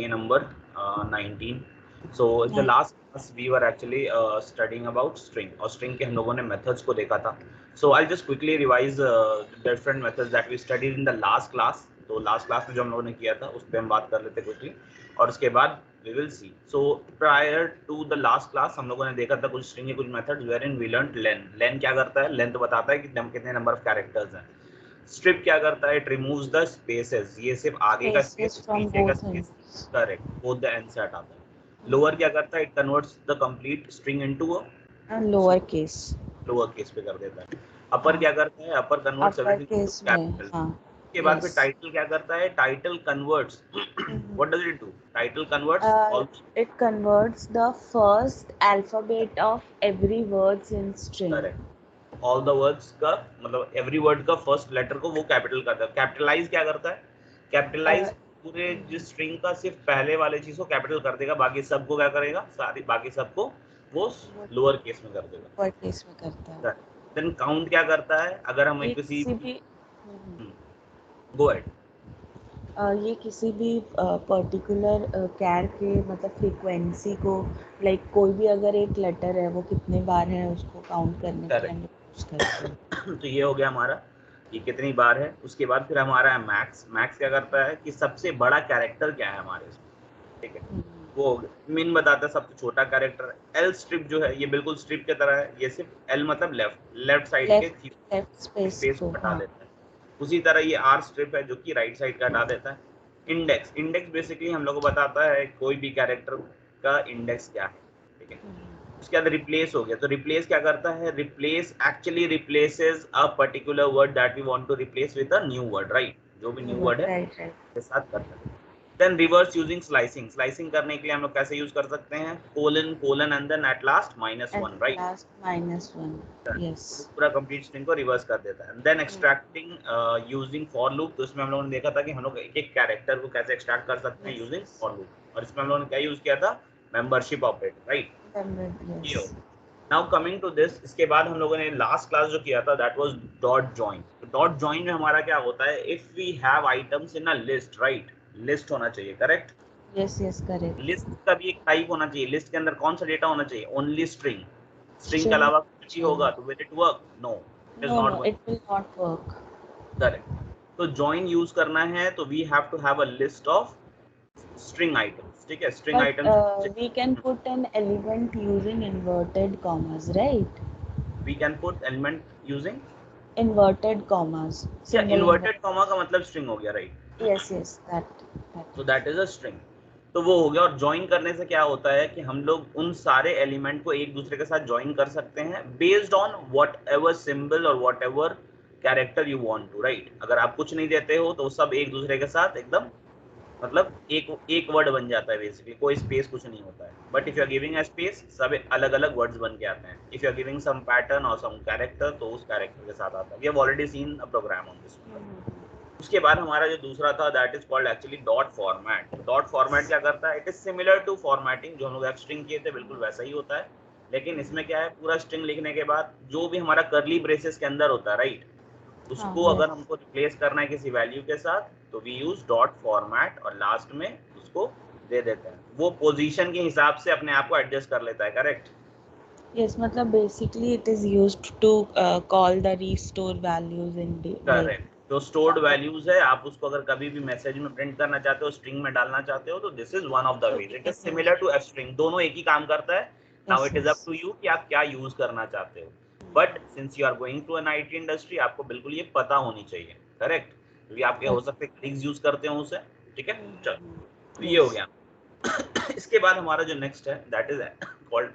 day number 19. So in the last class we were actually studying about string और string के हम लोगों ने methods को देखा था. So I'll just quickly revise different methods that we studied in the last class. तो last class में जो हम लोगों ने किया था उस पर हम बात कर लेते quickly और उसके बाद we will see. So prior to the last class हम लोगों ने देखा था कुछ string के कुछ methods wherein we learned len. Len क्या करता है? Length बताता है कि कितने number of characters हैं. स्ट्रिप क्या करता है? It removes the spaces. ये सिर्फ आगे का स्पेस, पीछे का space. Correct, both the end से हटाता है. लोअर क्या करता है? It converts the complete string into a lower case. Lower case पे कर देता है. अपर क्या करता है? अपर कन्वर्ट्स एवरीथिंग इनटू कैपिटल. उसके बाद फिर टाइटल क्या करता है? Title converts. What does it do? Title converts all, it converts the first alphabet of every words in string. Correct, all the words का मतलब एवरी वर्ड का फर्स्ट लेटर को वो कैपिटल करता है. कैपिटलाइज क्या करता है? कैपिटलाइज पूरे जिस स्ट्रिंग का सिर्फ पहले वाले चीज को कैपिटल कर देगा, बाकी सबको क्या करेगा? सारी बाकी सबको वो लोअर केस में कर देगा. लोअर केस में करता है. देन काउंट क्या करता है? अगर हम किसी भी गो अहेड. ये किसी भी पर्टिकुलर कैर के मतलब फ्रीक्वेंसी को लाइक कोई भी अगर एक लेटर है वो कितने बार है उसको काउंट करने के लिए यूज करते हैं. तो ये हो गया हमारा, ये कितनी बार है. उसके बाद फिर हमारा है मैक्स. मैक्स क्या करता है कि सबसे बड़ा कैरेक्टर क्या है हमारे इसमें. ठीक है, वो मिन बताता है सबसे छोटा कैरेक्टर. एल स्ट्रिप जो है ये बिल्कुल स्ट्रिप की तरह है. ये सिर्फ एल मतलब लेफ्ट साइड के स्पेस को हटा देता है. उसी तरह ये आर स्ट्रिप है जो कि राइट साइड का हटा देता है. इंडेक्स, इंडेक्स बेसिकली हम लोग को बताता है कोई भी कैरेक्टर का इंडेक्स क्या है. ठीक है, उसके बाद रिप्लेस हो गया. तो रिप्लेस क्या करता है? Replace actually replaces a particular word that we want to replace with a new word. Right, जो भी न्यू वर्ड है के साथ करता है. Then reverse using slicing. Slicing करने के लिए हम लोग कैसे यूज कर सकते हैं? Colon colon and then at last -1. Right, -1. Yes, पूरा कंप्लीट स्ट्रिंग को रिवर्स कर देता है. Then extracting using for loop. तो इसमें हम लोगों ने देखा था कि हम लोग एक एक कैरेक्टर को कैसे एक्सट्रैक्ट कर सकते हैं यूजिंग फॉर लूप. और इसमें हम लोगों ने क्या यूज किया था? Membership operator. Right, now coming to this. इसके बाद हम लोगों ने लास्ट क्लास जो किया था दैट वाज डॉट जॉइन. तो डॉट जॉइन में हमारा क्या होता है? If we have items in a list. Right, list होना चाहिए. Correct, yes correct. लिस्ट का भी एक टाइप होना चाहिए. लिस्ट के अंदर कौन सा डेटा होना चाहिए? Only string. स्ट्रिंग के अलावा कुछ ही होगा तो will it work? No, it is not, it will not work. Correct. तो जॉइन यूज करना है तो we have to have a list of string items. ठीक है, string items we can put an element using inverted commas. Right, we can put element using inverted commas. Inverted comma का मतलब string हो गया. Right, yes that. तो that is a string. तो वो हो गया. और ज्वाइन करने से क्या होता है कि हम लोग उन सारे एलिमेंट को एक दूसरे के साथ ज्वाइन कर सकते हैं बेस्ड ऑन व्हाटएवर सिंबल और whatever character you want to. Right, अगर आप कुछ नहीं देते हो तो सब एक दूसरे के साथ एकदम मतलब एक वर्ड बन जाता है बेसिकली. कोई स्पेस कुछ नहीं होता है. But if you are giving a space सब अलग अलग वर्ड्स बन के आते हैं. If you are giving some pattern और सम कैरेक्टर तो उस कैरेक्टर के साथ आता है. We have already seen a program on this. उसके बाद हमारा जो दूसरा था that is called actually dot format. Dot format क्या करता है? It is similar to formatting जो हम लोग स्ट्रिंग किए थे, बिल्कुल वैसा ही होता है. लेकिन इसमें क्या है? पूरा स्ट्रिंग लिखने के बाद जो भी हमारा कर्ली ब्रेसेस के अंदर होता है, राइट, उसको अगर हमको रिप्लेस करना है किसी वैल्यू के साथ तो वी यूज डॉट फॉर्मेट और लास्ट में उसको दे देते हैं. वो पोजीशन के हिसाब से अपने आप को एडजस्ट कर लेता है. करेक्ट, यस, मतलब basically it is used to call the restore values in the. Correct, जो स्टोर्ड वैल्यूज है आप उसको अगर कभी भी मैसेज में प्रिंट करना चाहते हो, स्ट्रिंग में डालना चाहते हो तो this is one of the ways. It is similar to F string. दोनों एक ही काम करता है. Now it is up to you कि आप क्या यूज करना चाहते हो. But since you are going to an IT industry आपको बिल्कुल ये पता होनी चाहिए. करेक्ट, क्योंकि आपके हो सकते हैं कलीग्स यूज करते हो उसे. ठीक है, चलो, तो ये हो गया. इसके बाद हमारा जो नेक्स्ट है that is called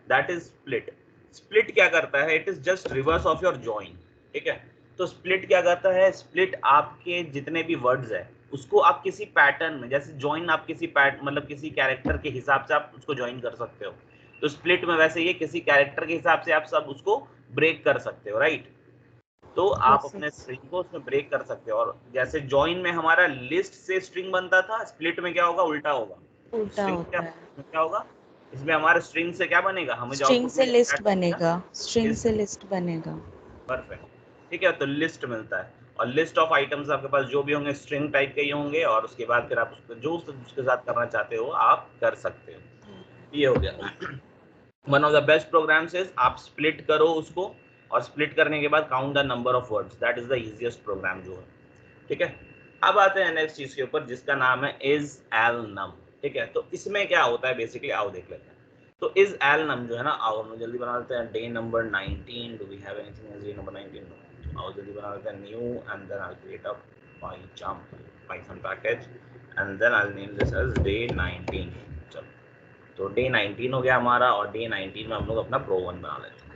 that is split. Split क्या करता है? It is just reverse of your join. ठीक है, तो स्प्लिट क्या करता है? स्प्लिट आपके जितने भी वर्ड्स है उसको आप किसी पैटर्न में, जैसे जॉइन आप किसी मतलब किसी कैरेक्टर के हिसाब से आप उसको जॉइन कर सकते हो. तो स्प्लिट में वैसे ये किसी कैरेक्टर के हिसाब से आप सब उसको ब्रेक कर सकते हो. राइट, तो आप अपने स्ट्रिंग को उसमें ब्रेक कर सकते हो. और जैसे जॉइन में हमारा लिस्ट से स्ट्रिंग बनता था, स्प्लिट में क्या होगा? उल्टा होगा. स्ट्रिंग क्या होगा? इसमें हमारे स्ट्रिंग से क्या बनेगा? हमें स्ट्रिंग से लिस्ट बनेगा. स्ट्रिंग से लिस्ट बनेगा. परफेक्ट, ठीक है, तो लिस्ट मिलता है. और लिस्ट ऑफ आइटम्स आपके पास जो भी होंगे स्ट्रिंग टाइप के ही होंगे, और उसके बाद फिर आप उसको जो उसके साथ करना चाहते हो आप कर सकते हो। ये हो गया। One of the best programs is आप स्प्लिट करो उसको, और स्प्लिट करने के बाद count the number of words, that is the easiest program जो है। ठीक है, अब आते हैं नेक्स्ट चीज के ऊपर जिसका नाम है इज एल नम। ठीक है, तो इसमें क्या होता है बेसिकली, आओ देख लेते हैं। तो इज एल नम जो है ना, आओ हम जल्दी बना लेते हैं। Day number 19, do we have anything as day number 19? आओ जल्दी बना लेते हैं new, and then I create a Python package, and then I name this as day 19। चलो, तो डे 19 हो गया हमारा, और डे 19 में हम लोग अपना प्रो 1 बना लेते हैं।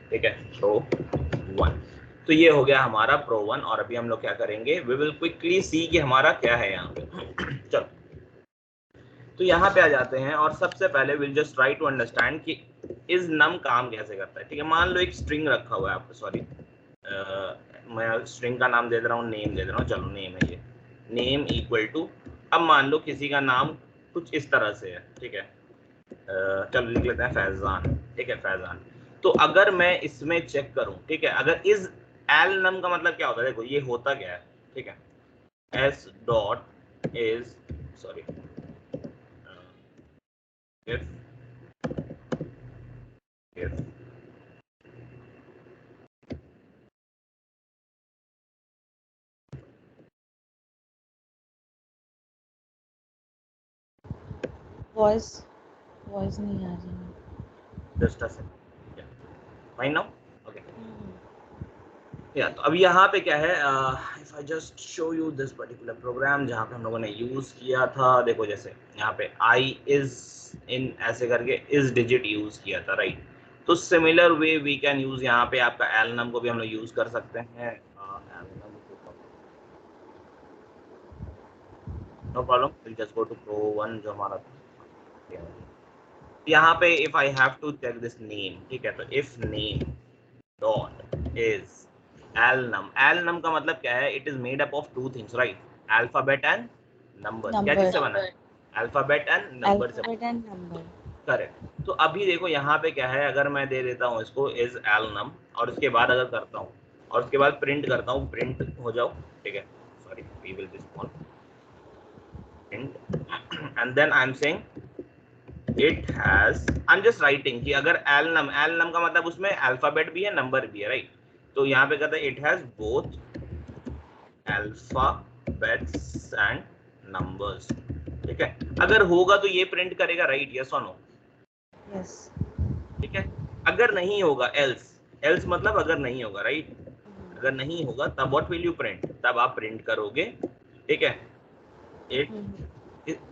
ठीक है, प्रो 1, तो ये हो गया हमारा प्रो 1। और अभी हम लोग क्या करेंगे, वी विल क्विकली सी कि हमारा क्या है यहाँ पे। चलो, तो यहाँ पे आ जाते हैं, और सबसे पहले will just try to understand कि इज नम काम कैसे करता है। ठीक है, मान लो एक स्ट्रिंग रखा हुआ है आपको, सॉरी मैं स्ट्रिंग का नाम दे दे रहा हूँ, नेम दे दे रहा हूँ। चलो, नेम है ये, नेम इक्वल टू, अब मान लो किसी का नाम कुछ इस तरह से है। ठीक है, चलो लिख लेते हैं फैजान। ठीक है, फैजान। तो अगर मैं इसमें चेक करूं, ठीक है, अगर इज एल नम का मतलब क्या होता है, देखो ये होता क्या है। ठीक है, S dot is, sorry, if voice नहीं आ रही है। just a second, fine now, okay, या तो अब यहाँ पे क्या है, if I just show you this particular program जहाँ पे हम लोगों ने यूज किया था, देखो जैसे यहाँ पे I is in ऐसे करके is digit यूज किया था, राइट। तो similar way we can use यहाँ पे आपका एल नम को भी हम लोग यूज कर सकते हैं। No problem, will just go to pro 1 जो हमारा था। यहाँ पे if I have to check this name, ठीक है, तो if name dot is al num का मतलब क्या है, it is made up of two things, right, alphabet and number. क्या चीज से बना है, अल्फाबेट एंड नंबर से, करेक्ट। तो अभी देखो यहाँ पे क्या है, अगर मैं दे देता हूँ इसको इज एल नम, और उसके बाद अगर करता हूँ, और उसके बाद प्रिंट करता हूँ, प्रिंट हो जाओ, ठीक है, sorry, we will respond print, and then I am saying it has, I am just writing कि अगर एल नम का मतलब उसमें अल्फाबेट भी है, नंबर भी है, राइट। तो यहाँ पे कहता है it has both alphabets and numbers. ठीक है, अगर होगा तो ये प्रिंट करेगा, राइट, यस और नो? यस। ठीक है, अगर नहीं होगा एल्स मतलब अगर नहीं होगा, राइट। अगर नहीं होगा तब व्हाट विल यू प्रिंट, तब आप प्रिंट करोगे, ठीक है, इट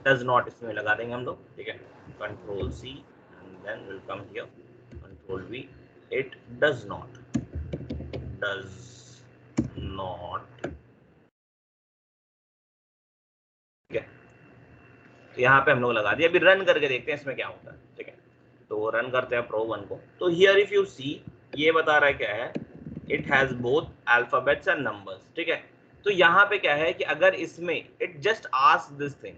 डज नॉट, इसमें लगा देंगे हम लोग। ठीक है, control C and then will come here, control V, it does not ठीक है, तो यहाँ पे हम लोग लगा दिया। अभी रन करके देखते हैं इसमें क्या होता है। ठीक है, तो रन करते हैं प्रो 1 को। तो हियर इफ यू सी, ये बता रहा है क्या है, it has both alphabets and numbers. ठीक है, तो यहाँ पे क्या है कि अगर इसमें it just ask this thing,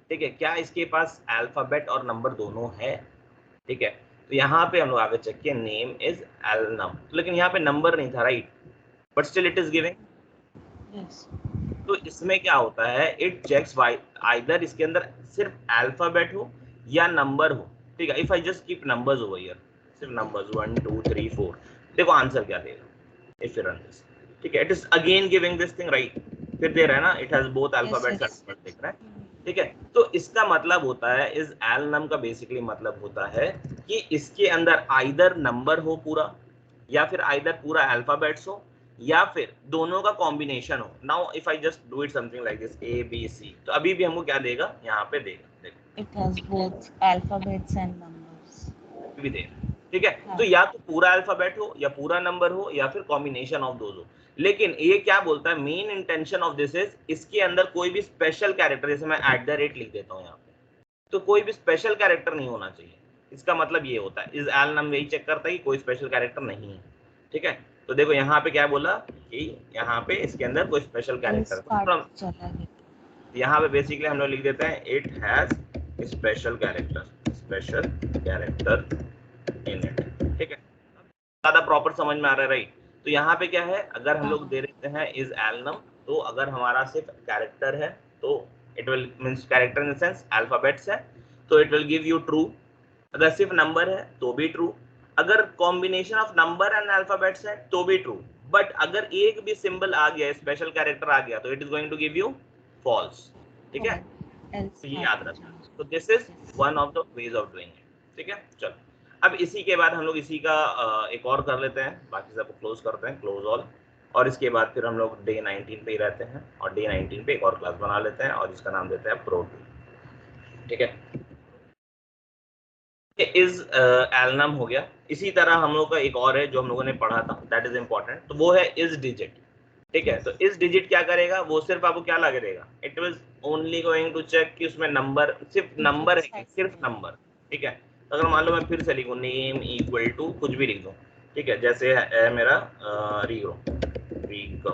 ठीक है, क्या इसके पास अल्फाबेट और नंबर दोनों है। ठीक है, तो यहाँ पे हम लोग आगे चेक किया, नेम इज एल नम, लेकिन यहाँ पे नंबर नहीं था, right, but still it is giving. तो इसमें क्या होता है, इट चेक्स आइदर इसके अंदर सिर्फ अल्फाबेट हो या नंबर हो। ठीक है, if I just keep numbers over here, सिर्फ नंबर्स 1 2 3 4, देखो आंसर क्या देगा इफ यू रन दिस। ठीक है, it is again giving this thing, right, फिर दे रहा है ना, it has both alphabets and numbers, देख रहा है। ठीक है, तो इसका मतलब होता है, इस एल नम का बेसिकली मतलब होता है कि इसके अंदर आइदर नंबर हो पूरा, या फिर आइदर पूरा अल्फाबेट्स हो, या फिर दोनों का कॉम्बिनेशन हो। Now if I just do it something like this A B C, तो अभी भी हमको क्या देगा, यहाँ पे देगा, देखो it has both alphabets and numbers भी देगा। ठीक है, तो या तो पूरा अल्फाबेट हो, या पूरा नंबर हो, या फिर कॉम्बिनेशन ऑफ दोज हो। लेकिन ये क्या बोलता है, main intention of this is, इसके अंदर कोई भी स्पेशल कैरेक्टर, जैसे मैं @ लिख देता हूँ यहाँ पे, तो कोई भी स्पेशल कैरेक्टर नहीं होना चाहिए। इसका मतलब ये होता है, इस एल नम यही चेक करता है कि कोई स्पेशल कैरेक्टर नहीं है। ठीक है, तो देखो यहाँ पे क्या बोला कि यहाँ पे इसके अंदर कोई स्पेशल कैरेक्टर, यहाँ पे बेसिकली हम लोग लिख देते हैं it has special character in it. ठीक है, ज्यादा प्रॉपर समझ में आ रहा है, राइट? तो यहाँ पे क्या है, अगर हम लोग हाँ। दे देते हैं इज एलनम, तो अगर हमारा सिर्फ कैरेक्टर है तो it will means character in the sense alphabets है, तो it will give you true. अगर सिर्फ नंबर है तो भी ट्रू, अगर combination of number and alphabets है तो भी ट्रू, बट अगर एक भी सिंबल आ गया, स्पेशल कैरेक्टर आ गया, तो it is going to give you false. ठीक है, तो ये याद रखना। तो this is one of the ways of doing it. ठीक है, चलो अब इसी के बाद हम लोग इसी का एक और कर लेते हैं, बाकी सब क्लोज करते हैं, क्लोज ऑल। और इसके बाद फिर हम लोग डे 19 पे ही रहते हैं, और डे 19 पे एक और क्लास बना लेते हैं और इसका नाम देते हैं प्रो 2। ठीक है, इज एलनम हो गया। इसी तरह हम लोग का एक और है जो हम लोगों ने पढ़ा था, दैट इज इंपॉर्टेंट, तो वो है इज डिजिट। ठीक है, तो इस डिजिट क्या करेगा, वो सिर्फ आपको क्या लगा देगा, it was only going to check कि उसमें नंबर, सिर्फ नंबर है, सिर्फ नंबर। ठीक है, अगर मान लो मैं फिर से लिखूं नेम इक्वल टू कुछ भी लिख दूं, ठीक है, जैसे है मेरा रीगो, ठीक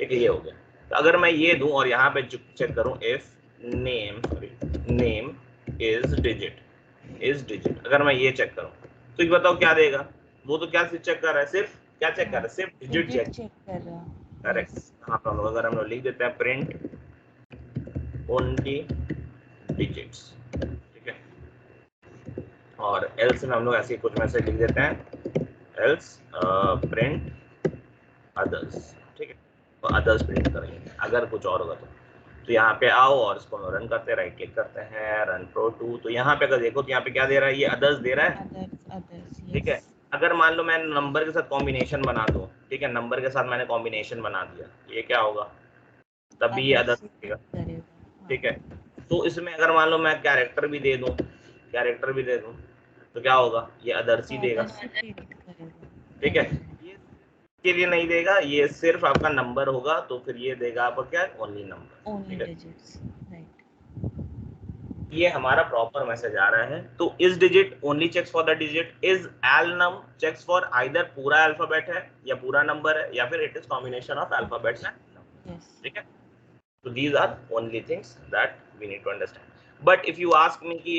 है, ये हो गया। तो अगर मैं ये दूं और यहाँ पे चेक करूं इफ नेम इज डिजिट, अगर मैं ये चेक करूं तो ये बताओ क्या देगा, वो तो क्या चेक कर रहा है, सिर्फ क्या चेक कर रहा है, सिर्फ डिजिट चेक कर रहा है। करेक्ट। यहाँ पर अगर हम लोग लिख देते हैं प्रिंट ओनली डिजिट्स, ठीक है, और एल्स में हम लोग ऐसे कुछ मैसेज लिख देते हैं, एल्स प्रिंट अदर्स। ठीक है, तो अदर्स प्रिंट करेंगे अगर कुछ और होगा तो यहाँ पे आओ और इसको रन करते हैं, राइट क्लिक करते हैं, रन प्रो 2। तो यहाँ पे अगर देखो तो यहाँ पे क्या दे रहा है, ये अदर्स दे रहा है। ठीक है, अगर मान लो मैं नंबर के साथ कॉम्बिनेशन बना दूं, ठीक है, नंबर के साथ मैंने कॉम्बिनेशन बना दिया, ये क्या होगा, तभी ये अदर्स देगा। ठीक है, तो इसमें अगर मान लो मैं कैरेक्टर भी दे दूं, तो क्या होगा, ये अदर्स ही देगा। ठीक है, ये के लिए नहीं देगा, ये सिर्फ आपका नंबर होगा, तो फिर ये देगा आपको क्या, ओनली नंबर। ठीक है, ये हमारा प्रॉपर मैसेज आ रहा है। तो इस digit only checks for the digit, is alnum checks for either पूरा अल्फाबेट है या पूरा नंबर है, या फिर it is combination of alphabets and number. ठीक है, so these are only things that we need to understand. But if you ask me कि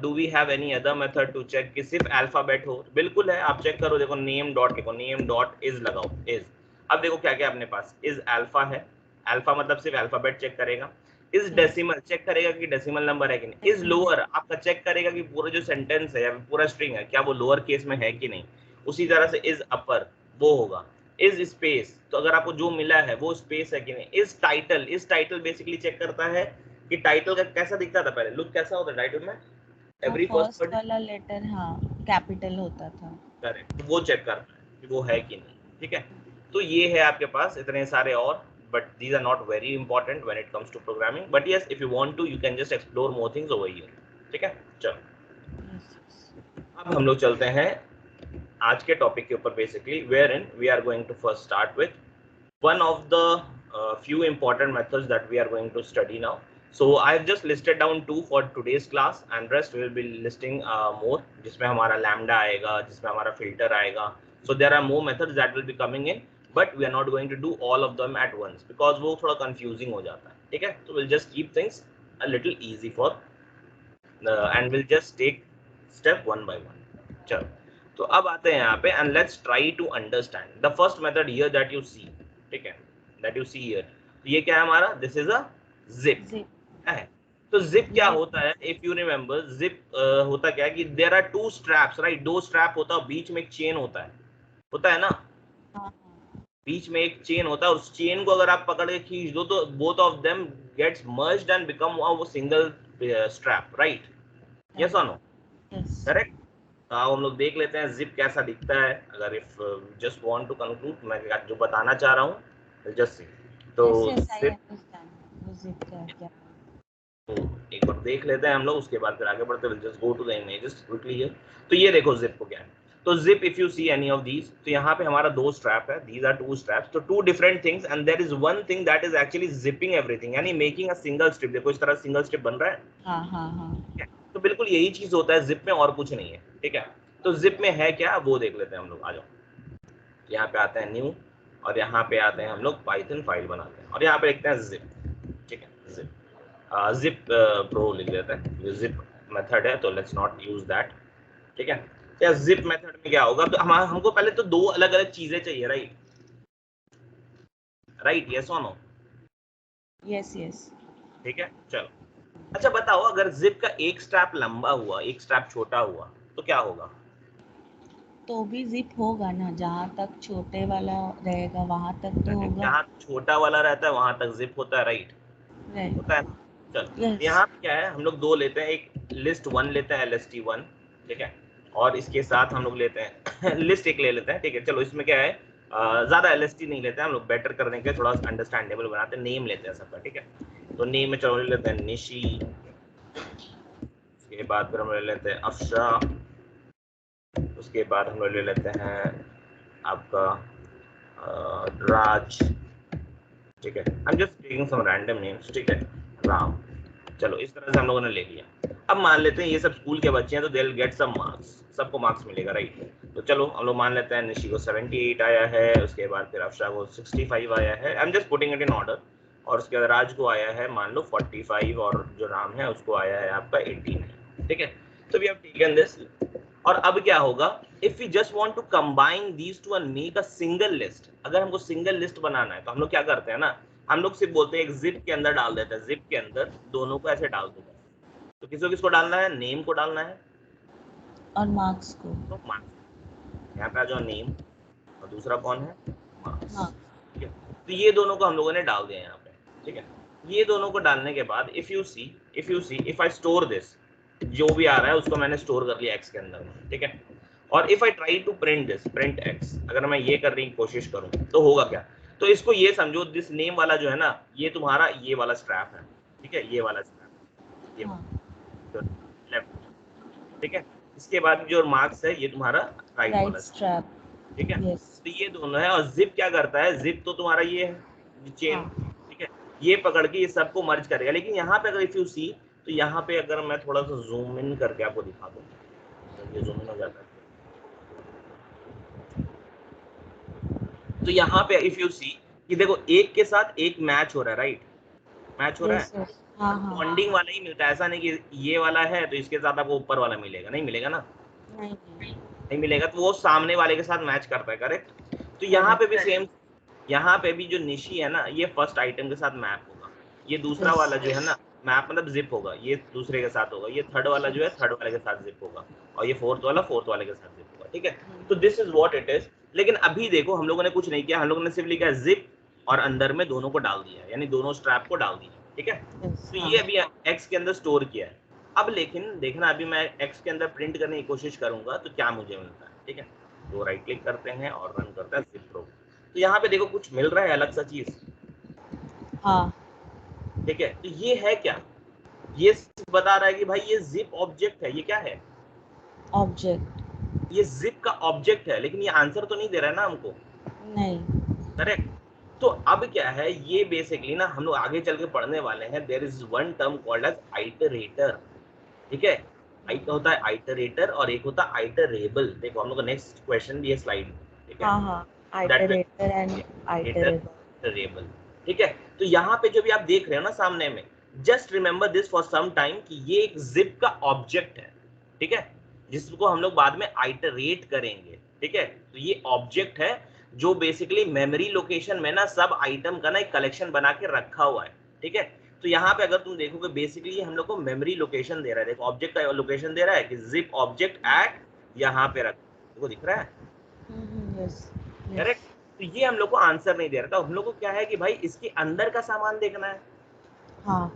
do we have any other method to check कि सिर्फ alphabet हो, बिल्कुल है, आप check करो, देखो नेम डॉट लिखो, नेम डॉट इज लगाओ, इज। अब देखो क्या क्या अपने पास, इज अल्फा है, अल्फा मतलब सिर्फ अल्फाबेट चेक करेगा। इज डेसिमल चेक करेगा कि डेसिमल नंबर है कि नहीं। इज लोअर आपका चेक करेगा कि पूरा जो सेंटेंस है या पूरा स्ट्रिंग है क्या वो लोअर केस में है कि नहीं। उसी तरह से इज अपर वो होगा। इज स्पेस, तो अगर आपको जो मिला है वो स्पेस है कि नहीं। इज टाइटल बेसिकली चेक करता है कि टाइटल का कैसा दिखता था पहले, लुक कैसा होता टाइटल में, एवरी फर्स्ट वाला लेटर हाँ कैपिटल होता था। करेक्ट, वो चेक करता है कि वो है कि नहीं। ठीक है, तो ये है आपके पास इतने सारे और, but these are not very important when it comes to programming, but yes if you want to you can just explore more things over here. ठीक है, चलो अब हम लोग चलते हैं आज के टॉपिक के ऊपर, basically where in we are going to first start with one of the few important methods that we are going to study now. So I have just listed down 2 for today's class and rest we will be listing more, जिसमें हमारा lambda आएगा, जिसमें हमारा filter आएगा. So there are more methods that will be coming in, but we are not going to do all of them at once because वो थोड़ा confusing हो जाता है. ठीक है, so we'll just keep things a little easy for and we'll just take step one by one. चलो, तो अब आते हैं यहाँ पे and let's try to understand the first method here that you see. ठीक है, that you see here, तो ये क्या है हमारा, this is a zip है। तो zip क्या होता है, if you remember zip होता क्या है कि there are two straps, right, दो स्ट्रैप होता है, बीच में एक चेन होता है ना, बीच में एक चेन होता है, उस चेन को अगर आप पकड़ के खींच दो तो both of them gets merged and become a single strap, right? Yes or no? Correct. अब हम लोग देख लेते हैं जिप कैसा दिखता है। अगर if just want to conclude, मैं जो बताना चाह रहा हूँ जस्ट सी, तो एक बार देख लेते हैं हम लोग, उसके बाद फिर आगे बढ़ते हैं। Just go to the images quickly here. तो ये देखो जिप को क्या है, तो zip if you see any of these, तो यहाँ पे हमारा दो स्ट्रैप है, दीज आर टू स्ट्रैप्स, तो two different things and there is one thing that is actually zipping everything, यानी मेकिंग अ सिंगल स्ट्रिप। देखो इस तरह सिंगल स्ट्रिप बन रहा है। हाँ। तो बिल्कुल यही चीज होता है जिप में, और कुछ नहीं है। ठीक है, तो जिप में है क्या वो देख लेते हैं हम लोग। आ जाओ, यहाँ पे आते हैं न्यू, और यहाँ पे आते हैं हम लोग पाइथन फाइल बनाते हैं, और यहाँ पे लिखते हैं जिप। ठीक है, जिप प्रो लिख देते हैं, जिप मेथड है तो लेट्स नॉट यूज दैट। ठीक है, या जिप मेथड में क्या होगा, तो हमको पहले तो दो अलग अलग चीजें चाहिए, राइट राइट, यस और नो? Yes yes. ठीक है चलो। अच्छा बताओ, अगर जिप का एक स्ट्रैप लंबा हुआ एक स्ट्रैप छोटा हुआ तो क्या होगा? तो भी जिप होगा ना, जहाँ तक छोटे वाला रहेगा वहां तक तो होगा। जहाँ छोटा वाला रहता है वहां तक जिप होता है, राइट? होता है राइट। ना? चलो, यस। यहाँ पे क्या है, हम लोग दो लेते हैं, एक लिस्ट वन लेते हैं, LST1, ठीक है, और इसके साथ हम लोग लेते हैं लिस्ट एक ले लेते हैं, ठीक है। चलो इसमें क्या है, ज्यादा LST नहीं लेते हैं हम लोग, बेटर करने के थोड़ा अंडरस्टैंडेबल बनाते हैं, नेम लेते हैं सबका, ठीक है। तो नेम में चलो ले लेते हैं निशी, उसके बाद फिर हम ले लेते हैं अफशा, उसके बाद हम लोग ले लेते हैं आपका राज, ठीक है। I am just taking some random names, ठीक है, राम। चलो इस तरह से हम लोगों ने ले लिया। अब मान लेते हैं ये सब स्कूल के बच्चे हैं तो they will get some marks, सबको मार्क्स मिलेगा, राइट? तो चलो हम लोग मान लेते हैं निशी को 78 आया है, उसके बाद फिर अफशा को 65 आया है, I am just putting it in order, और उसके बाद राज को आया है मान लो 45, और जो राम है उसको आया है आपका 18, ठीक है। तो वी हैव टेकन दिस, और अब क्या होगा, if we just want to combine these two and make a single list, अगर हमको सिंगल लिस्ट बनाना है तो हम लोग क्या करते हैं ना, हम लोग सिर्फ बोलते हैं एक जिप के अंदर डाल देते हैं, जिप के अंदर दोनों को ऐसे डाल देते हैं। तो किसको किसको डालना है, नेम को डालना है और मार्क्स को। तो मार्क्स, यहाँ पे आ जाओ नेम, और दूसरा कौन है, मार्क्स, हाँ। ठीक है। तो ये दोनों को हम लोगों ने डाल दिया यहाँ पे, ठीक है। ये दोनों को डालने के बाद if you see if I store this, जो भी आ रहा है उसको मैंने स्टोर कर लिया एक्स के अंदर में, ठीक है। और if I try to print this, print X, अगर मैं ये करने की कोशिश करूं तो होगा क्या, तो इसको ये समझो, दिस नेम वाला जो है ना, ये तुम्हारा ये वाला स्ट्रैप है, ठीक है, ये वाला स्ट्रैप, ये हाँ। लेफ्ट, ठीक है। इसके बाद जो मार्क्स है ये तुम्हारा राइट राइट वाला, स्ट्रैप। ठीक है। यस। तो ये दोनों है, और जिप क्या करता है, जिप तो तुम्हारा ये है चेन, हाँ। ठीक है, ये पकड़ के ये सबको मर्ज करेगा। लेकिन यहाँ पे अगर इफ यू सी, तो यहाँ पे अगर मैं थोड़ा सा जूम इन करके आपको दिखा दूँ, तो ये जूम इन हो जाता है, तो यहाँ पे इफ यू सी कि देखो एक के साथ एक मैच हो रहा है, राइट, मैच हो रहा यस है, यस। हाँ हाँ। बॉन्डिंग वाला ही मिलता है, ऐसा नहीं कि ये वाला है तो इसके साथ आपको ऊपर वाला मिलेगा, नहीं मिलेगा ना, नहीं नहीं। नहीं मिलेगा, तो वो सामने वाले के साथ मैच करता है, करेक्ट। तो यहाँ पे भी करेक्ट। सेम, यहाँ पे भी जो निशी है ना, ये फर्स्ट आइटम के साथ मैप होगा, ये दूसरा यस। वाला जो है ना, मैप मतलब जिप होगा, ये दूसरे के साथ होगा, ये थर्ड वाला जो है थर्ड वाले के साथ जिप होगा, और ये फोर्थ वाला फोर्थ वाले के साथ जिप होगा, ठीक है। तो this is what it is. लेकिन अभी देखो हम लोगों ने कुछ नहीं किया, हम लोगों ने सिर्फ लिखा जिप और अंदर में दोनों को डाल दिया, यानी दोनों स्ट्रैप को डाल दिया, ठीक है। यस। तो हाँ। ये अभी एक्स के अंदर स्टोर किया है। अब लेकिन देखना, अभी मैं एक्स के अंदर प्रिंट करने की कोशिश करूंगा तो क्या मुझे मिलता है, ठीक है। तो राइट क्लिक करते हैं और रन करते हैं जिप प्रो। तो यहाँ पे देखो कुछ मिल रहा है अलग सा चीज, हाँ। ठीक है। तो ये है क्या, ये बता रहा है कि भाई ये जिप ऑब्जेक्ट है, ये क्या है, ऑब्जेक्ट। ये जिप का ऑब्जेक्ट है, लेकिन ये आंसर तो नहीं दे रहा है ना हमको, नहीं। करेक्ट। तो अब क्या है, ये बेसिकली ना हम लोग आगे चल के पढ़ने वाले हैं, there is one term called as iterator, ठीक है। एक होता है आइटरेटर और एक होता है आइटरेबल। देखो हम लोग का नेक्स्ट क्वेश्चन भी है स्लाइड में, ठीक है, हाँ हाँ। That iterator and iterable. Iterable, ठीक है। तो यहाँ पे जो भी आप देख रहे हो ना सामने में, just remember this for some time कि ये एक जिप का ऑब्जेक्ट है, ठीक है, जिसको हम लोग बाद में आइटरेट करेंगे, ठीक है। तो ये ऑब्जेक्ट है जो बेसिकली मेमोरी लोकेशन में ना सब आइटम का ना एक कलेक्शन बना के रखा हुआ है, ठीक है। तो यहाँ पे अगर तुम देखोगे बेसिकली हम लोग को मेमोरी लोकेशन दे रहा है, देखो ऑब्जेक्ट का लोकेशन दे रहा है कि जिप ऑब्जेक्ट एट यहाँ पे रख, देखो दिख रहा है, यस यस। करेक्ट। तो ये हम लोग को आंसर नहीं दे रहा था, हम लोग को क्या है कि भाई इसके अंदर का सामान देखना है, हाँ।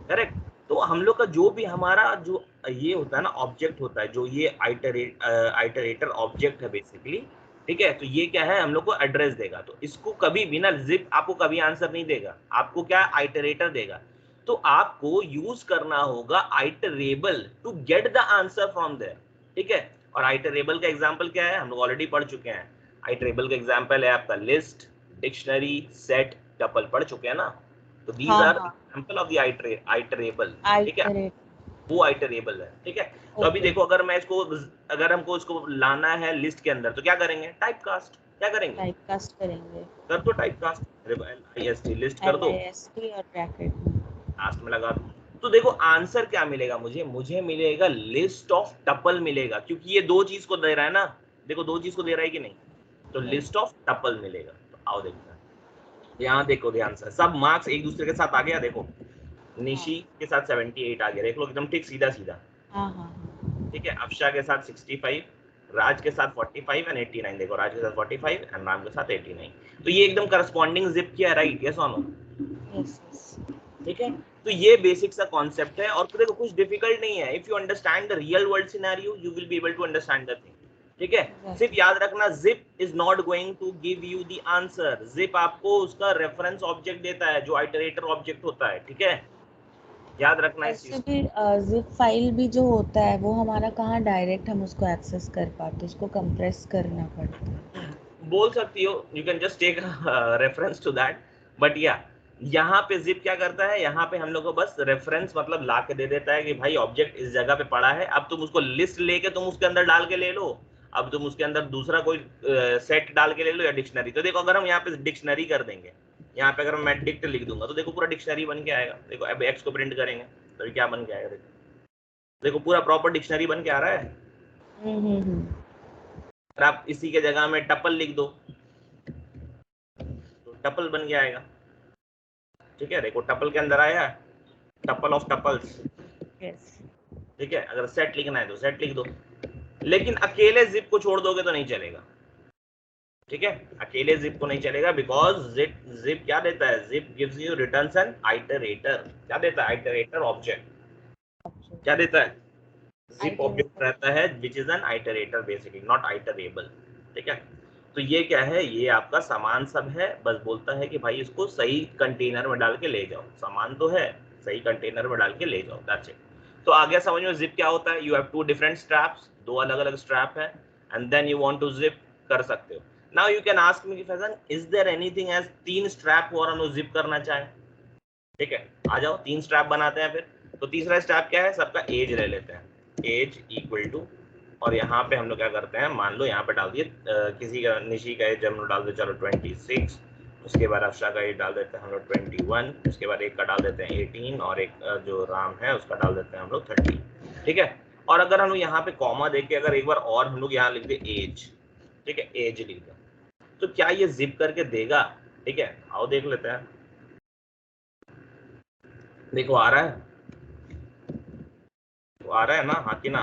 करेक्ट। तो हम लोग का जो भी हमारा जो ये होता है ना ऑब्जेक्ट होता है, जो ये आइटरेटर ऑब्जेक्ट है बेसिकली, ठीक है। तो ये क्या है, हम लोग को एड्रेस देगा, तो इसको कभी भी ना जिप आपको कभी आंसर नहीं देगा, आपको क्या आइटरेटर देगा। तो आपको यूज करना होगा iterable to get the answer from there, ठीक है। और आइटरेबल का एग्जांपल क्या है, हम लोग ऑलरेडी पढ़ चुके हैं। आइटरेबल का एग्जांपल है आपका लिस्ट, डिक्शनरी, सेट, टपल, पढ़ चुके हैं ना। तो दीज हाँ आर हाँ। एग्जांपल ऑफ द आइटरेबल, ठीक है, आइटरेट। वो आइटरेबल है, ठीक है। तो अभी ओके। देखो अगर मैं इसको, अगर हमको इसको लाना है लिस्ट के अंदर तो क्या करेंगे, टाइपकास्ट, क्या करेंगे, टाइपकास्ट करेंगे। कर दो टाइपकास्ट, LIST लिस्ट कर दो, LIST और ब्रैकेट में। लास्ट में लगा दो, तो देखो आंसर क्या मिलेगा मुझे मिलेगा लिस्ट ऑफ टपल मिलेगा, क्योंकि ये दो चीज को दे रहा है ना, देखो दो चीज को दे रहा है कि नहीं, तो लिस्ट ऑफ टपल मिलेगा। तो आओ देखते हैं, यहाँ देखो ध्यान से, सब मार्क्स एक दूसरे के साथ आ गया, देखो निशी के साथ 78 आ गया, देख लो एकदम ठीक सीधा सीधा। ठीक है, अफशा के साथ 65, राज के साथ 45 एंड 89, देखो राज के साथ 45 एंड राम के साथ 89। तो ये एकदम करस्पॉन्डिंग जिप किया, राइट? यस और नो? ठीक है, तो ये बेसिक सा कॉन्सेप्ट है, और देखो कुछ डिफिकल्ट नहीं है। If you understand the real world scenario you will be able to understand the thing. ठीक है, सिर्फ याद रखना zip is not going to give you the answer, zip आपको उसका रेफरेंस ऑब्जेक्ट देता है जो आइटरेटर ऑब्जेक्ट होता है। ठीक है, याद रखना इस चीज को। जिप फाइल भी जो होता है वो हमारा कहाँ डायरेक्ट हम उसको एक्सेस कर पाते, उसको कंप्रेस करना पड़ता है। बोल सकती हो, you can just take reference to that, but या यहाँ पे जिप क्या करता है, यहाँ पे हम लोग को बस रेफरेंस मतलब ला के दे देता है कि भाई ऑब्जेक्ट इस जगह पे पड़ा है, अब तुम उसको लिस्ट लेके तुम उसके अंदर डाल के ले लो, अब तुम उसके अंदर दूसरा कोई सेट डाल के ले लो या डिक्शनरी। तो देखो अगर हम यहाँ पे डिक्शनरी कर देंगे, यहाँ पे अगर मैं डिक्ट लिख दूंगा तो देखो पूरा डिक्शनरी बन के आएगा। देखो अब एक्स को प्रिंट करेंगे तो क्या बन के आएगा, देखो पूरा प्रॉपर डिक्शनरी बन के आ रहा है। अगर आप इसी के जगह में टपल लिख दो तो टपल बन के आएगा। ठीक है, देखो टपल के अंदर आया टपल ऑफ टपल्स। ठीक है, अगर सेट लिखना है तो सेट लिख दो, लेकिन अकेले जिप को छोड़ दोगे तो नहीं चलेगा। ठीक है, अकेले जिप को नहीं चलेगा, बिकॉज जिप क्या देता है, zip gives you returns an iterator. क्या देता है? Iterator object. क्या देता है? जिप ऑब्जेक्ट रहता है which is an iterator basically, not iterable. ठीक है, तो ये क्या है, ये आपका सामान सब है, बस बोलता है कि भाई इसको सही कंटेनर में डाल के ले जाओ, सामान तो है, सही कंटेनर में डाल के ले जाओ, दैट्स इट। तो आ गया समझ में जिप क्या होता है। You have two different straps, दो अलग अलग स्ट्रैप है, and then you want to zip कर सकते हो। Now you can ask me कि Faizan is there anything as तीन स्ट्रैप और हम लोग जिप करना चाहें। ठीक है, आ जाओ तीन स्ट्रैप बनाते हैं फिर। तो तीसरा स्ट्रैप क्या है, सबका एज ले लेते हैं, एज इक्वल टू, और यहाँ पे हम लोग क्या करते हैं, मान लो यहाँ पे डाल दिए किसी का, निशी का एज हम लोग डाल दे चलो 26, उसके बाद अफशा का एज डाल देते हैं हम लोग 21, उसके बाद एक का डाल देते हैं 18, और एक जो राम है उसका डाल देते हैं हम लोग 30। ठीक है, और अगर हम लोग यहाँ पे कॉमा देके अगर एक बार और हम लोग यहाँ लिख दे एज, ठीक है एज लिख दे, तो क्या ये जिप करके देगा? ठीक है, आओ देख लेते हैं। देखो आ रहा है, तो आ रहा है ना, हाँ कि ना?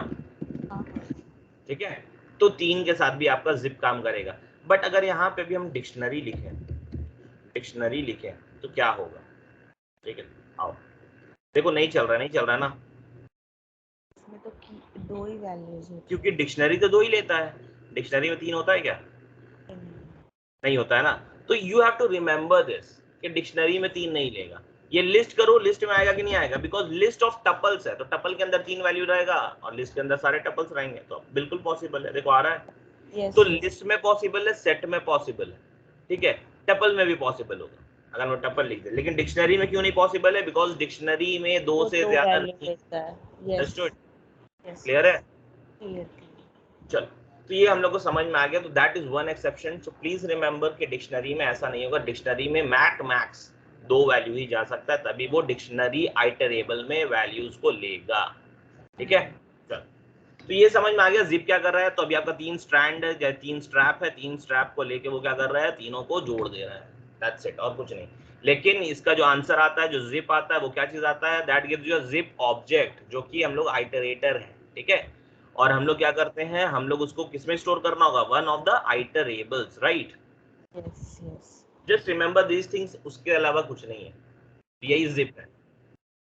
ठीक है, तो तीन के साथ भी आपका जिप काम करेगा। बट अगर यहाँ पे भी हम डिक्शनरी लिखें तो क्या होगा? ठीक है, आओ देखो, नहीं चल रहा ना, इसमें तो दो ही वैल्यूज होती क्योंकि डिक्शनरी तो दो ही लेता है, डिक्शनरी में तीन होता है क्या? नहीं होता है ना। तो you have to remember this कि डिक्शनरी में तीन नहीं लेगा। ये लिस्ट करो, लिस्ट में आएगा कि नहीं आएगा, बिकॉज लिस्ट ऑफ टपल्स है, तो टपल के अंदर तीन वैल्यू रहेगा और लिस्ट के अंदर सारे टपल्स रहेंगे, तो बिल्कुल पॉसिबल है। देखो आ रहा है, तो लिस्ट में पॉसिबल है, सेट में पॉसिबल है, ठीक है, टपल में भी पॉसिबल होगा अगर मैं टपल लिख दे, लेकिन डिक्शनरी में क्यों नहीं पॉसिबल है? बिकॉज डिक्शनरी में दो से ज्यादा नहीं। क्लियर है? चलो, तो ये हम लोग को समझ में आ गया। तो that is one exception. So please remember कि डिक्शनरी में ऐसा नहीं होगा, डिक्शनरी में मैक्स दो वैल्यू ही जा सकता है, तभी वो डिक्शनरी आइटरेबल में वैल्यूज को लेगा। ठीक है, चलो, तो ये समझ में आ गया जिप क्या कर रहा है। तो अभी आपका तीन स्ट्रैंड है या तीन स्ट्रैप है, तीन स्ट्रैप को लेके वो क्या कर रहा है, तीनों को जोड़ दे रहा है, दैट्स इट, और कुछ नहीं। लेकिन इसका जो आंसर आता है, जो जिप आता है, वो क्या चीज आता है, that gives you a zip object, जो कि हम लोग आइटरेटर है। ठीक है, और हम लोग क्या करते हैं, हम लोग उसको किसमें स्टोर करना होगा, one of the iterables, right? Just remember these things, उसके अलावा कुछ नहीं है, यही जिप है।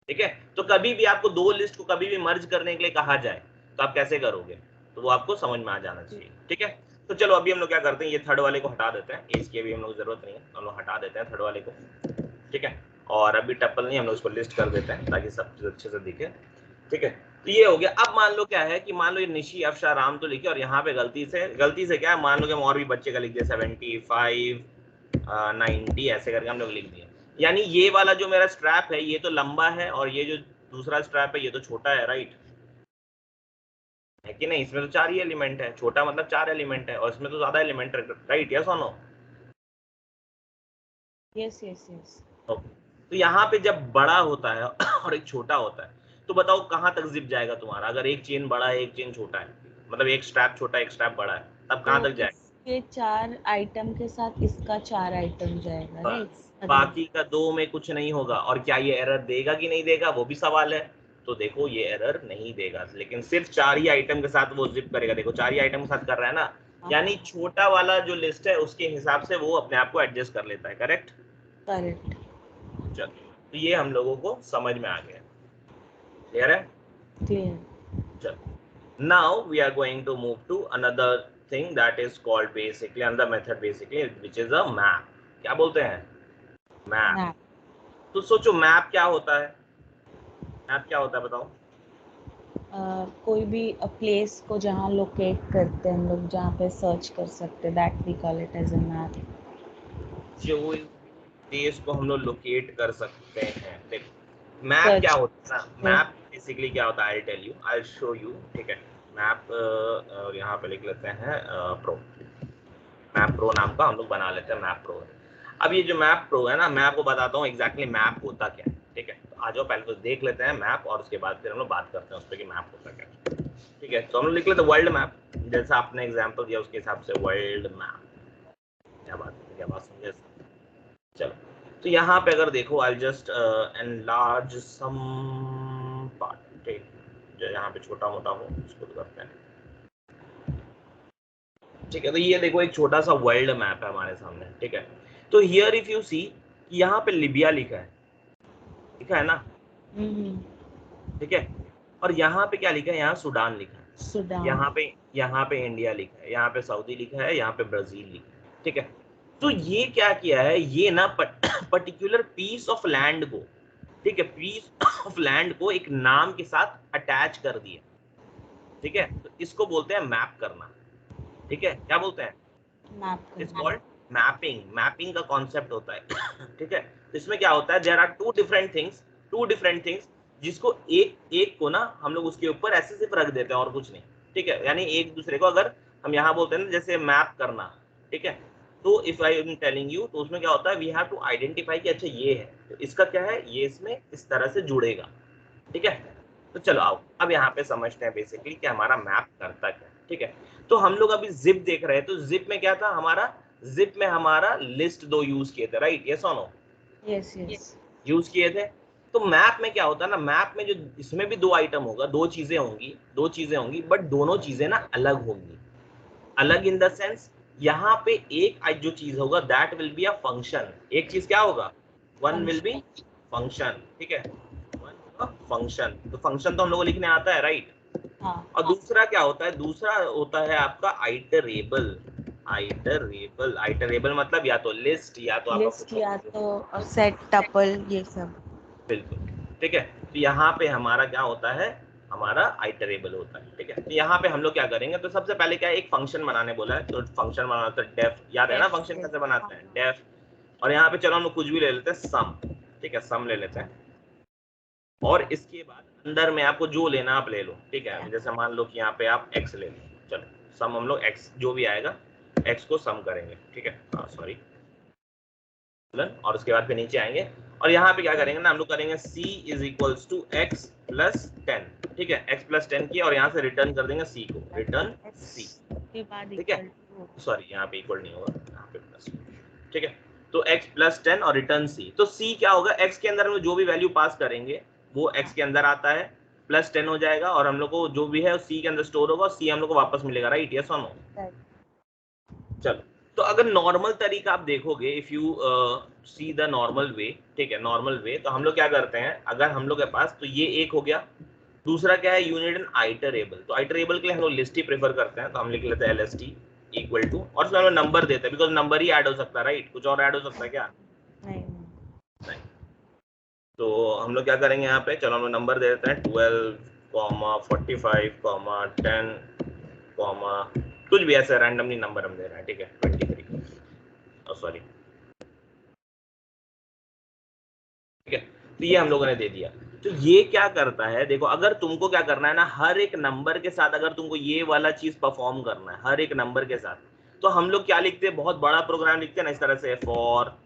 ठीक है, तो कभी भी आपको दो लिस्ट को कभी भी मर्ज करने के लिए कहा जाए तो आप कैसे करोगे, तो वो आपको समझ में आ जाना चाहिए। ठीक है, तो चलो अभी हम लोग क्या करते हैं, ये थर्ड वाले को हटा देते हैं, इसकी अभी हम लोग जरूरत नहीं है, हम लोग हटा देते हैं थर्ड वाले को। ठीक है, और अभी टपल नहीं, हम लोग उसको लिस्ट कर देते हैं ताकि सब चीज अच्छे से दिखे। ठीक है, तो ये हो गया। अब मान लो क्या है कि मान लो ये निशी अफशा राम तो लिखे, और यहाँ पे गलती से क्या है, मान लो कि हम और भी बच्चे का लिख दिया 75 90 ऐसे करके हम लोग लिख दिए। यानी ये वाला जो मेरा स्ट्रैप है ये तो लंबा है, और ये जो दूसरा स्ट्रैप है ये तो छोटा है, राइट है कि नहीं? इसमें तो चार ही एलिमेंट है, छोटा मतलब चार एलिमेंट है, और इसमें तो ज्यादा एलिमेंट है, राइट? यस और no? Yes yes yes. Okay, तो यहाँ पे जब बड़ा होता है और एक छोटा होता है, तो बताओ कहाँ तक जिप जाएगा तुम्हारा? अगर एक चेन बड़ा है एक चेन छोटा है, मतलब एक स्ट्रैप छोटा एक स्ट्रैप बड़ा है, तब कहाँ तक जाएगा? इसके 4 आइटम के साथ इसका 4 आइटम जाएगा, राइट? बस बाकी का 2 में कुछ नहीं होगा। और क्या ये एरर देगा कि नहीं देगा, वो भी सवाल है। तो देखो ये एरर नहीं देगा, लेकिन सिर्फ 4 ही आइटम के साथ वो जिप करेगा। देखो 4 ही आइटम के साथ कर रहा है ना, यानी छोटा वाला जो लिस्ट है उसके हिसाब से वो अपने आप को एडजस्ट कर लेता है। करेक्ट? करेक्ट। चलो, तो ये हम लोगों को समझ में आ गया। क्लियर है? क्लियर। चलो, now we are going to move to another thing that is called basically another method basically which is a map. क्या बोलते हैं? मैप। तो सोचो मैप क्या होता है? मैप क्या होता है बताओ? कोई भी प्लेस को जहाँ लोकेट करते हैं हम लोग, जहाँ पे सर्च कर सकते हैं, that we call it as a map. जो प्लेस को हम लोग लोकेट कर सकते हैं। देखो मैप क्या होता है ना, मैप बेसिकली क्या होता है, I tell you, I show you. ठीक है, मैप यहाँ पे लिख लेते हैं प्रो, मैप प्रो नाम का हम लोग बना लेते हैं, मैप प्रो। अब ये जो मैप प्रो है ना, मैं आपको बताता हूँ एग्जैक्टली मैप होता क्या है। ठीक है, तो आ जाओ पहले तो देख लेते हैं मैप, और उसके बाद फिर हम लोग बात करते हैं उस पर कि मैप होता क्या। ठीक है, तो हम लोग लिख लेते हैं वर्ल्ड मैप, जैसा आपने एग्जाम्पल दिया उसके हिसाब से वर्ल्ड मैप। क्या बात है, क्या बात समझे? चलो, तो यहाँ पे अगर देखो I just enlarge some part, ठीक, जो यहाँ पे छोटा मोटा हो उसको तो करते हैं। ठीक है, तो ये देखो एक छोटा सा वर्ल्ड मैप है हमारे सामने। ठीक है, तो हियर इफ यू सी, यहाँ पे लिबिया लिखा है ना? ठीक है, और यहाँ पे क्या लिखा है? यहाँ सूडान लिखा है, सूडान। यहाँ पे इंडिया लिखा है, यहाँ पे सऊदी लिखा है, यहाँ पे ब्राजील लिखा है। ठीक है, तो ये क्या किया है, ये ना पर्टिकुलर पीस ऑफ लैंड को, ठीक है, पीस ऑफ लैंड को एक नाम के साथ अटैच कर दिया। ठीक है, तो इसको बोलते हैं मैप करना। ठीक है, क्या बोलते हैं? It's called mapping. मैपिंग का कॉन्सेप्ट होता है। ठीक है, तो इसमें क्या होता है, there are two different things जिसको एक को ना हम लोग उसके ऊपर ऐसे सिर्फ रख देते हैं और कुछ नहीं। ठीक है, यानी एक दूसरे को अगर हम यहाँ बोलते हैं ना जैसे मैप करना, ठीक है, तो if I am telling you, तो उसमें क्या होता है, वी हैव टू आइडेंटिफाई कि अच्छा ये है, तो इसका क्या है, ये इसमें इस तरह से जुड़ेगा। ठीक है, तो चलो आओ अब यहाँ पे समझते हैं बेसिकली कि हमारा मैप करता क्या है। ठीक है, तो हम लोग अभी जिप देख रहे हैं, तो जिप में क्या था हमारा, जिप में हमारा लिस्ट 2 यूज किए थे, राइट? यस और नो? यस यस, यूज किए थे। तो मैप में क्या होता है ना, मैप में जो इसमें भी 2 आइटम होगा, 2 चीजें होंगी, बट दोनों चीजें ना अलग होंगी। अलग इन द सेंस, यहाँ पे एक जो चीज होगा that will be a function. एक चीज क्या होगा, वन विल बी फंक्शन। ठीक है, फंक्शन, तो फंक्शन तो हम लोग को लिखने आता है, राइट? और दूसरा क्या होता है, दूसरा होता है आपका आइटरेबल। आइटरेबल मतलब या तो लिस्ट या तो लिस्ट या तो सेट, टपल, ये सब। बिल्कुल, ठीक है, तो यहाँ पे हमारा क्या होता है, हमारा आइटरेबल होता है। ठीक है, तो यहाँ पे हम लोग क्या करेंगे, तो सबसे पहले क्या है, एक फंक्शन बनाने बोला है, तो फंक्शन बनाते हैं डेफ, याद है ना फंक्शन कैसे बनाते हैं, डेफ। और यहाँ पे चलो हम लोग कुछ भी ले लेते हैं, सम। ठीक है, सम ले लेते हैं, और इसके बाद अंदर में आपको जो लेना आप ले लो। ठीक है, जैसे मान लो कि यहाँ पे आप x ले लो, चलो सम हम लोग x जो भी आएगा x को सम करेंगे। ठीक है, सॉरी, और उसके बाद फिर नीचे आएंगे और यहाँ पे क्या करेंगे ना, हम लोग करेंगे c is equals to x plus 10। ठीक है, x प्लस 10 किया और यहाँ से रिटर्न कर देंगे c को, रिटर्न c। ठीक है, सॉरी यहाँ पे इक्वल नहीं होगा, यहाँ पे प्लस। ठीक है, तो x प्लस 10 और रिटर्न c, तो c क्या होगा, x के अंदर में जो भी वैल्यू पास करेंगे वो x के अंदर आता है, प्लस 10 हो जाएगा, और हम लोग को जो भी है c के अंदर स्टोर होगा, c हम लोग को वापस मिलेगा, राइट? यस और नो? चलो, तो अगर नॉर्मल तरीका आप देखोगे, if you see the normal way, ठीक है, नॉर्मल वे, तो हम लोग क्या करते हैं, अगर हम लोग के पास, तो ये एक हो गया, दूसरा क्या है, यूनिट एन आइटरेबल। तो आइटरेबल के लिए हम लोग लिस्ट ही प्रेफर करते हैं, तो हम लिख लेते हैं lst इक्वल टू, और उसमें हम नंबर देते हैं, बिकॉज नंबर ही ऐड हो सकता है, राइट? कुछ और ऐड हो सकता है क्या? नहीं। तो हम लोग क्या करेंगे यहाँ पे, चलो हम लोग नंबर दे देते हैं 12, 45, 10, कुछ भी ऐसे रैंडमली नंबर हम दे रहे हैं। ठीक है, 23, सॉरी, ठीक है, तो ये हम लोगों ने दे दिया। तो ये क्या करता है, देखो अगर तुमको क्या करना है ना, हर एक नंबर के साथ अगर तुमको ये वाला चीज परफॉर्म करना है, हर एक नंबर के साथ, तो हम लोग क्या लिखते हैं, बहुत बड़ा प्रोग्राम लिखते हैं ना इस तरह से, फॉर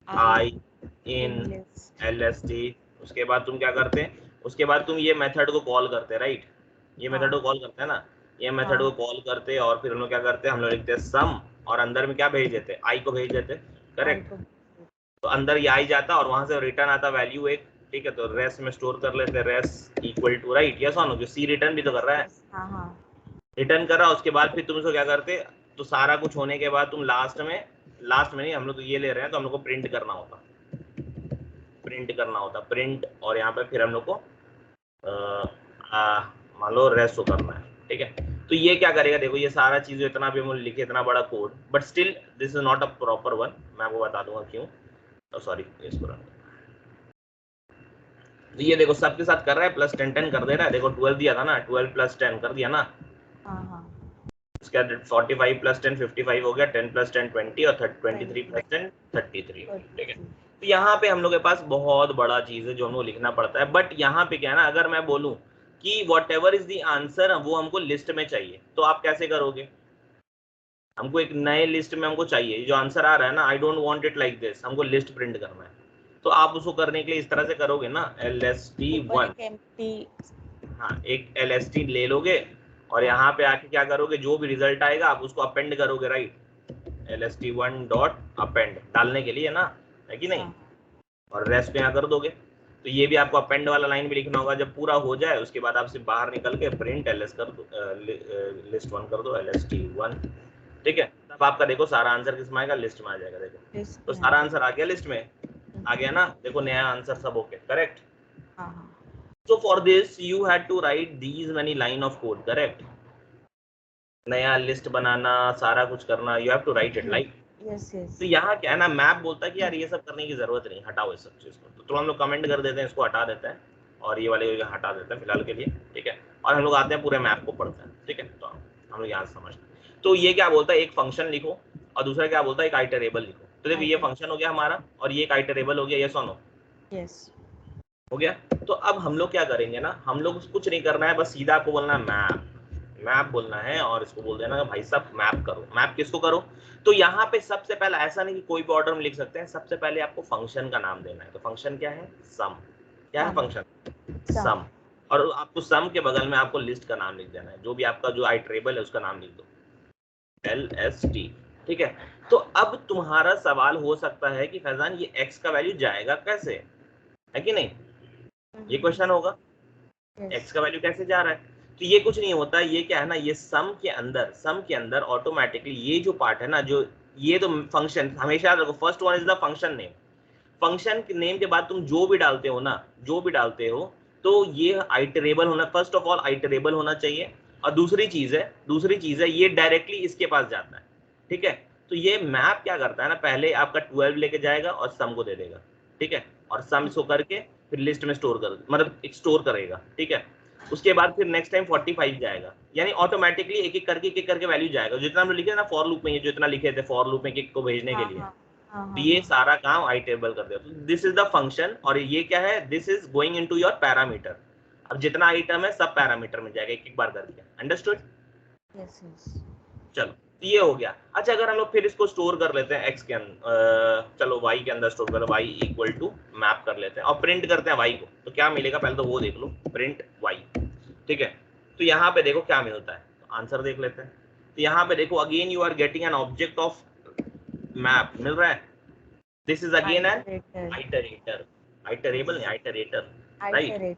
आई इन LST। उसके बाद तुम क्या करते हैं, उसके बाद तुम ये मेथड को कॉल करते हैं, राइट, ये मेथड को कॉल करते हैं ना, ये मेथड को कॉल करते हैं और फिर हम लोग क्या करते हैं, हम लोग लिखते हैं सम और अंदर में क्या भेज देते हैं, आई को भेज देते हैं, करेक्ट। तो अंदर ये आई जाता और वहां से रिटर्न आता वैल्यू एक, ठीक है। तो रेस में स्टोर कर लेते हैं, res equal to, right, yes और नो, जो सी रिटर्न भी तो कर रहा है, रिटर्न कर रहा है। उसके बाद फिर तुम इसको क्या करते, तो सारा कुछ होने के बाद तुम लास्ट में नहीं, हम लोग तो ये ले रहे हैं तो हम लोग को प्रिंट करना होता, प्रिंट, और यहाँ पे फिर हम लोग को मान लो रेस्ट करना है, ठीक है। तो ये क्या करेगा, देखो ये सारा चीज इतना भी हम लिखे, इतना बड़ा code, but still this is not a proper one, मैं आपको बता दूंगा क्यों। सॉरी, इसको तो ये देखो सबके साथ कर रहा है, प्लस 10 10 कर दे रहा है, देखो 12 दिया था ना, 12 प्लस 10 कर दिया ना, इसका 45 प्लस 10 55 हो गया, 10 प्लस 10 20 और 23 प्लस 10 33, ठीक है। तो यहाँ पे हम लोग के पास बहुत बड़ा चीज है जो हमको लिखना पड़ता है, बट यहाँ पे क्या है ना, अगर मैं बोलूं कि what ever is the answer वो हमको लिस्ट में चाहिए, तो आप कैसे करोगे, हमको एक नए लिस्ट में हमको चाहिए जो आंसर आ रहा है ना, I don't want it like this, हमको लिस्ट प्रिंट करना है, तो आप उसको करने के लिए इस तरह से करोगे ना, LST1, हाँ एक LST ले लोगे और यहाँ पे आके क्या करोगे, जो भी रिजल्ट आएगा आप उसको अपेंड करोगे, राइट, LST1 डॉट अपेंड डालने के लिए ना, है कि नहीं, और रेस्ट यहाँ कर दोगे। तो ये भी आपको अपेंड वाला लाइन भी लिखना होगा, जब पूरा हो जाए उसके बाद आप सिर्फ बाहर निकल के प्रिंट LS कर दो, लिस्ट 1 कर दो, LST1, ठीक है। तब आपका देखो सारा आंसर किस में आएगा, लिस्ट में आ जाएगा, देखो तो सारा आंसर आ गया, लिस्ट में आ गया ना, देखो नया आंसर सब okay, correct. So for this you had to write these many line of code, correct, नया लिस्ट बनाना, सारा कुछ करना, you have to write it like, yes. तो यहाँ क्या है ना, मैप बोलता है कि यार ये सब करने की जरूरत नहीं, हटाओ इस सब चीज को, तो हम लोग कमेंट कर देते हैं, इसको हटा देते हैं और ये वाले हटा देते हैं फिलहाल के लिए, ठीक है। और हम लोग आते हैं पूरे मैप को पढ़ते हैं, ठीक है। तो हम लोग यहाँ से समझते हैं, तो ये क्या बोलता है, एक फंक्शन लिखो और दूसरा क्या बोलता है, एक आइटरेबल लिखो। तो देखो ये फंक्शन हो गया हमारा और ये एक आइटरेबल हो गया, यस और नो, यस हो गया। तो अब हम लोग क्या करेंगे ना, हम लोग कुछ नहीं करना है, बस सीधा आपको बोलना है मैप बोलना है और इसको बोल देना भाई साहब मैप करो। मैप किसको करो, तो यहाँ पे सबसे पहले ऐसा नहीं कि कोई भी ऑर्डर में लिख सकते हैं, सबसे पहले आपको फंक्शन का नाम देना है। तो फंक्शन क्या है, सम, क्या है फंक्शन, सम, और आपको सम के बगल में आपको लिस्ट का नाम लिख देना है, जो भी आपका जो आइटरेबल है उसका नाम लिख दो, LST, ठीक है। तो अब तुम्हारा सवाल हो सकता है कि फैजान ये x का वैल्यू जाएगा कैसे, है कि नहीं, ये क्वेश्चन होगा, x का वैल्यू कैसे जा रहा है। तो ये कुछ नहीं होता, ये क्या है ना, ये सम के अंदर ऑटोमेटिकली ये जो पार्ट है ना, जो ये तो फंक्शन हमेशा याद रखो, first one is the function name, function के नेम के बाद तुम जो भी डालते हो ना, जो भी डालते हो, तो ये आइटरेबल होना, फर्स्ट ऑफ ऑल आइटरेबल होना चाहिए, और दूसरी चीज है ये डायरेक्टली इसके पास जाता है, ठीक है। तो ये मैप क्या करता है ना, पहले आपका 12 लेके जाएगा और सम को दे देगा, ठीक है, और सम इसको करके फिर लिस्ट में स्टोर कर, मतलब स्टोर करेगा, ठीक है। उसके बाद फिर नेक्स्ट टाइम 45 जाएगा, यानी ऑटोमेटिकली एक एक करके वैल्यू जाएगा, जितना हम लिखे ना फॉर लूप में, ये जो इतना लिखे थे फॉर लूप में एक को भेजने के लिए, तो ये सारा काम आइटरेबल कर देगा। तो दिस इज द फंक्शन, और ये क्या है, this is going into your parameter. अब जितना आइटम है सब पैरामीटर में जाएगा, एक बार करके, अंडरस्टूड, यस। चलो तो ये हो गया। अच्छा अगर हम लोग फिर इसको स्टोर कर लेते हैं x के अंदर, चलो y के अंदर स्टोर कर, y इक्वल टू मैप कर लेते हैं और प्रिंट करते हैं y को, तो क्या मिलेगा पहले तो वो देख लो, प्रिंट y, ठीक है। तो यहाँ पे देखो क्या मिलता है, तो आंसर देख लेते हैं। तो यहाँ पे देखो again you are getting an object of map मिल रहा है, this is again an iterable नहीं आइटरेटर, राइट,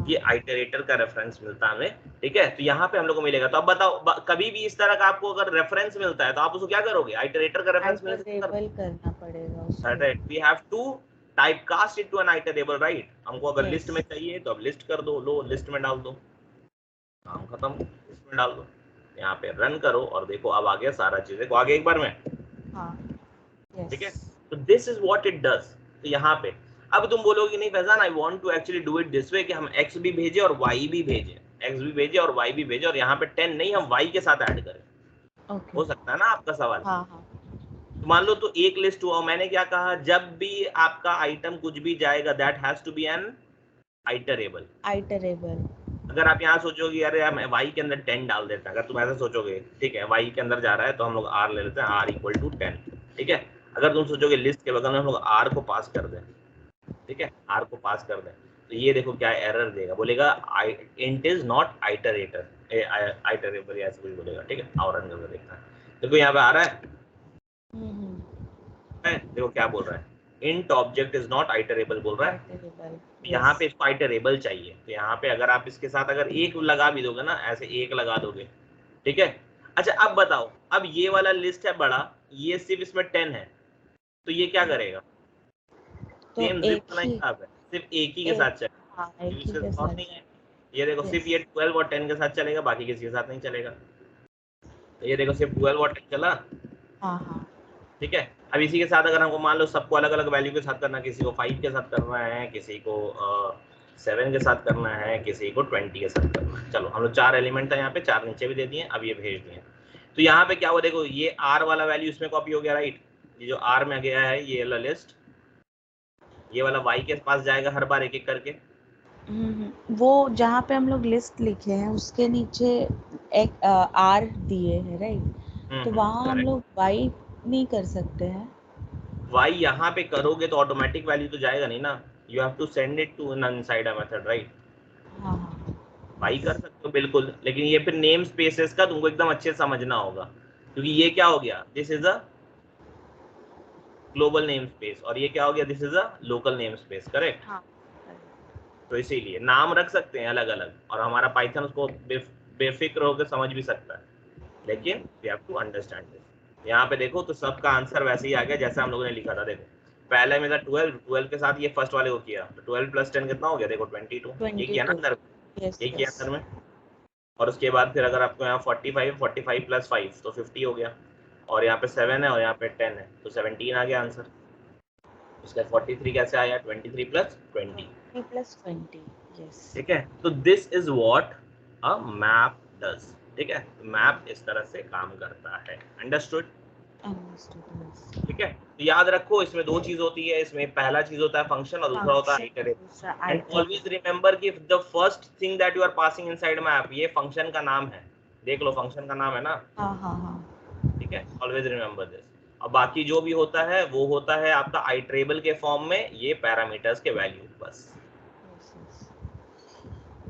ये आइटरेटर का रेफरेंस मिलता है हमें, ठीक है। तो यहाँ पे हम लोग को मिलेगा। तो अब बताओ कभी भी इस तरह का आपको अगर रेफरेंस मिलता है तो आप उसको क्या करोगे, आइटरेटर का रेफरेंस करना पड़ेगा, right, we have to type cast it to an iterable, right. हमको अगर लिस्ट में चाहिए तो अब लिस्ट कर दो, लो लिस्ट में डाल दो, काम खत्म, लिस्ट में डाल दो, यहाँ पे रन करो और देखो अब आ गया सारा चीज, देखो आगे एक बार में, ठीक है। तो this is what it does. तो यहाँ पे अब तुम बोलोगे नहीं Faizan I want to actually do it this way, कि हम x भी भेजे और y भी भेजे, x भी भेजे और y भी भेजे, और यहाँ पे 10 नहीं हम y के साथ ऐड करें, हो सकता है ना आपका सवाल। तो मान लो तो एक लिस्ट हुआ, मैंने क्या कहा, जब भी आपका आइटम कुछ भी जाएगा that has to be an iterable. अगर आप यहाँ सोचोगे यार हम y के अंदर 10 डाल देते हैं, अगर तुम ऐसा सोचोगे, ठीक है, y के अंदर जा रहा है तो हम लोग r ले लेते हैं, r इक्वल टू 10, ठीक है। अगर तुम सोचोगे लिस्ट के बगल में हम लोग आर को पास कर दें, ठीक है, आर को पास कर दें, तो ये देखो क्या एरर देगा, बोलेगा int is not iterator, iterable ऐसा कुछ बोलेगा, ठीक है। और रन करके देखना है, देखो यहाँ पे आ रहा है, देखो क्या बोल रहा है, int object is not iterable बोल रहा है। यहाँ पे इसको आइटरेबल चाहिए, तो यहाँ पे अगर आप इसके साथ अगर एक लगा भी दोगे ना, ऐसे एक लगा दोगे, ठीक है। अच्छा अब बताओ, अब ये वाला लिस्ट है बड़ा, ये सिर्फ इसमें 10 है, तो ये क्या करेगा, सेम जिप वाला हिसाब है, सिर्फ एक ही के साथ चलेगा। हाँ, एक ही के साथ। ये देखो सिर्फ ये 12 और 10 के साथ चलेगा, बाकी किसी के साथ नहीं चलेगा। तो ये देखो सिर्फ 12 और 10 चला, हाँ, ठीक है। अब इसी के साथ अगर हमको मान लो सबको अलग अलग वैल्यू के साथ करना है, किसी को 5 के साथ करना है, किसी को 7 के साथ करना है, किसी को 20 के साथ करना है। चलो हम लोग 4 एलिमेंट है यहाँ पे, 4 नीचे भी दे दिए, अब ये भेज दिए। तो यहाँ पे क्या हुआ, देखो ये R वाला वैल्यू इसमें कॉपी हो गया, राइट। ये जो R में गया है ये वाला लिस्ट, ये वाला Y के पास जाएगा हर बार एक एक करके। वो जहाँ पे हम लोग लिस्ट लिखे हैं उसके नीचे एक R दिए है, राइट। तो वहाँ हम लोग Y नहीं कर सकते हैं। Y यहाँ पे करोगे तो ऑटोमेटिक वैल्यू तो जाएगा नहीं ना, you have to send it to inside a method, right. हाँ, Y कर सकते हो बिल्कुल, लेकिन ये फिर नेम स्पेसेस का तुमको एकदम अच्छे से समझना होगा, क्योंकि ये क्या हो गया, this is a global name space, और ये क्या हो गया, this is a local name space, correct. तो इसीलिए नाम रख सकते हैं अलग अलग, और हमारा पाइथन उसको बेफिक्र होकर समझ भी सकता है, लेकिन we have to understand this. यहाँ पे देखो तो सबका आंसर वैसे ही आ गया जैसे हम लोगों ने लिखा था। देखो पहले में था 12 के साथ ये फर्स्ट वाले को किया, तो 12 + 10 कितना हो गया, देखो 22, ये किया ना अंदर, ये किया अंदर में। और उसके बाद फिर अगर आपको यहाँ 45 + 5 तो 50 हो गया, और यहाँ पे 7 है और यहाँ पे 10 है, तो 17 आ गया आंसर। उसका 43 कैसे आया, 23 + 20, यस। ठीक है। तो this is what a map does, ठीक है। मैप इस तरह से काम करता है, अंडरस्टूड, ठीक है। तो याद रखो इसमें दो चीज होती है, इसमें पहला चीज होता है फंक्शन और दूसरा होता है आइटरेबल। एंड ऑलवेज रिमेंबर कि the first thing that you are passing inside map, ये फंक्शन का नाम है, देख लो फंक्शन का नाम है ना, ठीक है, ऑलवेज रिमेंबर दिस। अब बाकी जो भी होता है वो होता है आपका आइटरेबल के फॉर्म में, ये पैरामीटर्स के वैल्यू बस,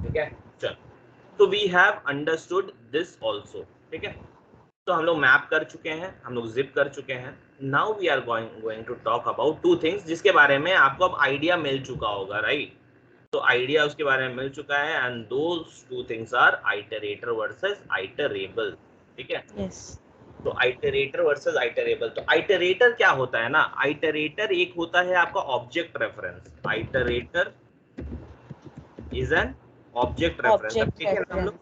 ठीक है। चल, तो we have understood this also, ठीक है। तो हम लोग मैप कर चुके हैं, हम लोग जिप कर चुके हैं। Now we are going to talk about two things जिसके बारे में आपको अब आइडिया मिल चुका होगा, राइट। तो आइडिया उसके बारे में मिल चुका है, and those two things are iterator versus iterable, ठीक है। तो आइटरेटर वर्सेस आइटरेबल, तो आइटरेटर क्या होता है ना, आइटरेटर एक होता है आपका object reference, iterator is an object reference, ठीक है हम लोग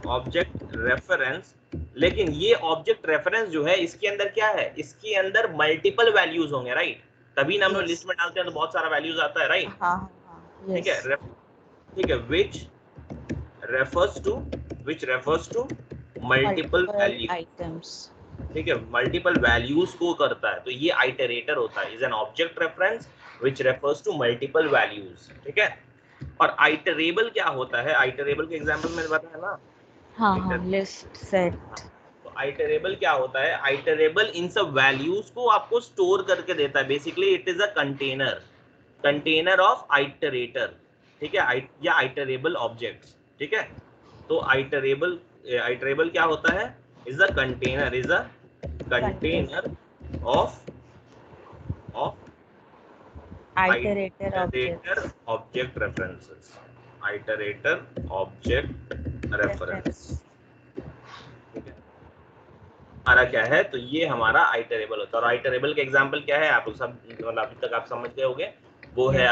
ऑब्जेक्ट रेफरेंस। लेकिन ये ऑब्जेक्ट रेफरेंस जो है इसके अंदर क्या है, इसके अंदर मल्टीपल वैल्यूज होंगे, राइट। तभी ना हम लोग लिस्ट में डालते हैं तो बहुत सारा वैल्यूज आता है, राइट, ठीक है, ठीक है। which refers to multiple value items, ठीक है, मल्टीपल वैल्यूज को करता है, तो ये आइटरेटर होता है, is an object reference which refers to multiple values, ठीक है। और आइटरेबल क्या होता है, आइटरेबल के एग्जांपल में बताया ना, हाँ, लिस्ट सेट। तो आइटरेबल क्या होता है, आइटरेबल इन सब वैल्यूज को आपको स्टोर करके देता है, basically it is a container of iterator, ठीक है, या आइटरेबल ऑब्जेक्ट्स, ठीक है। तो आइटरेबल क्या होता है, is a container of iterator object references, iterator object reference, ठीक है। हमारा क्या है, तो ये हमारा आइटरेबल होता है। और आइटरेबल के एग्जांपल क्या है, आप लोग सब अभी तक आप समझ गए होंगे, वो है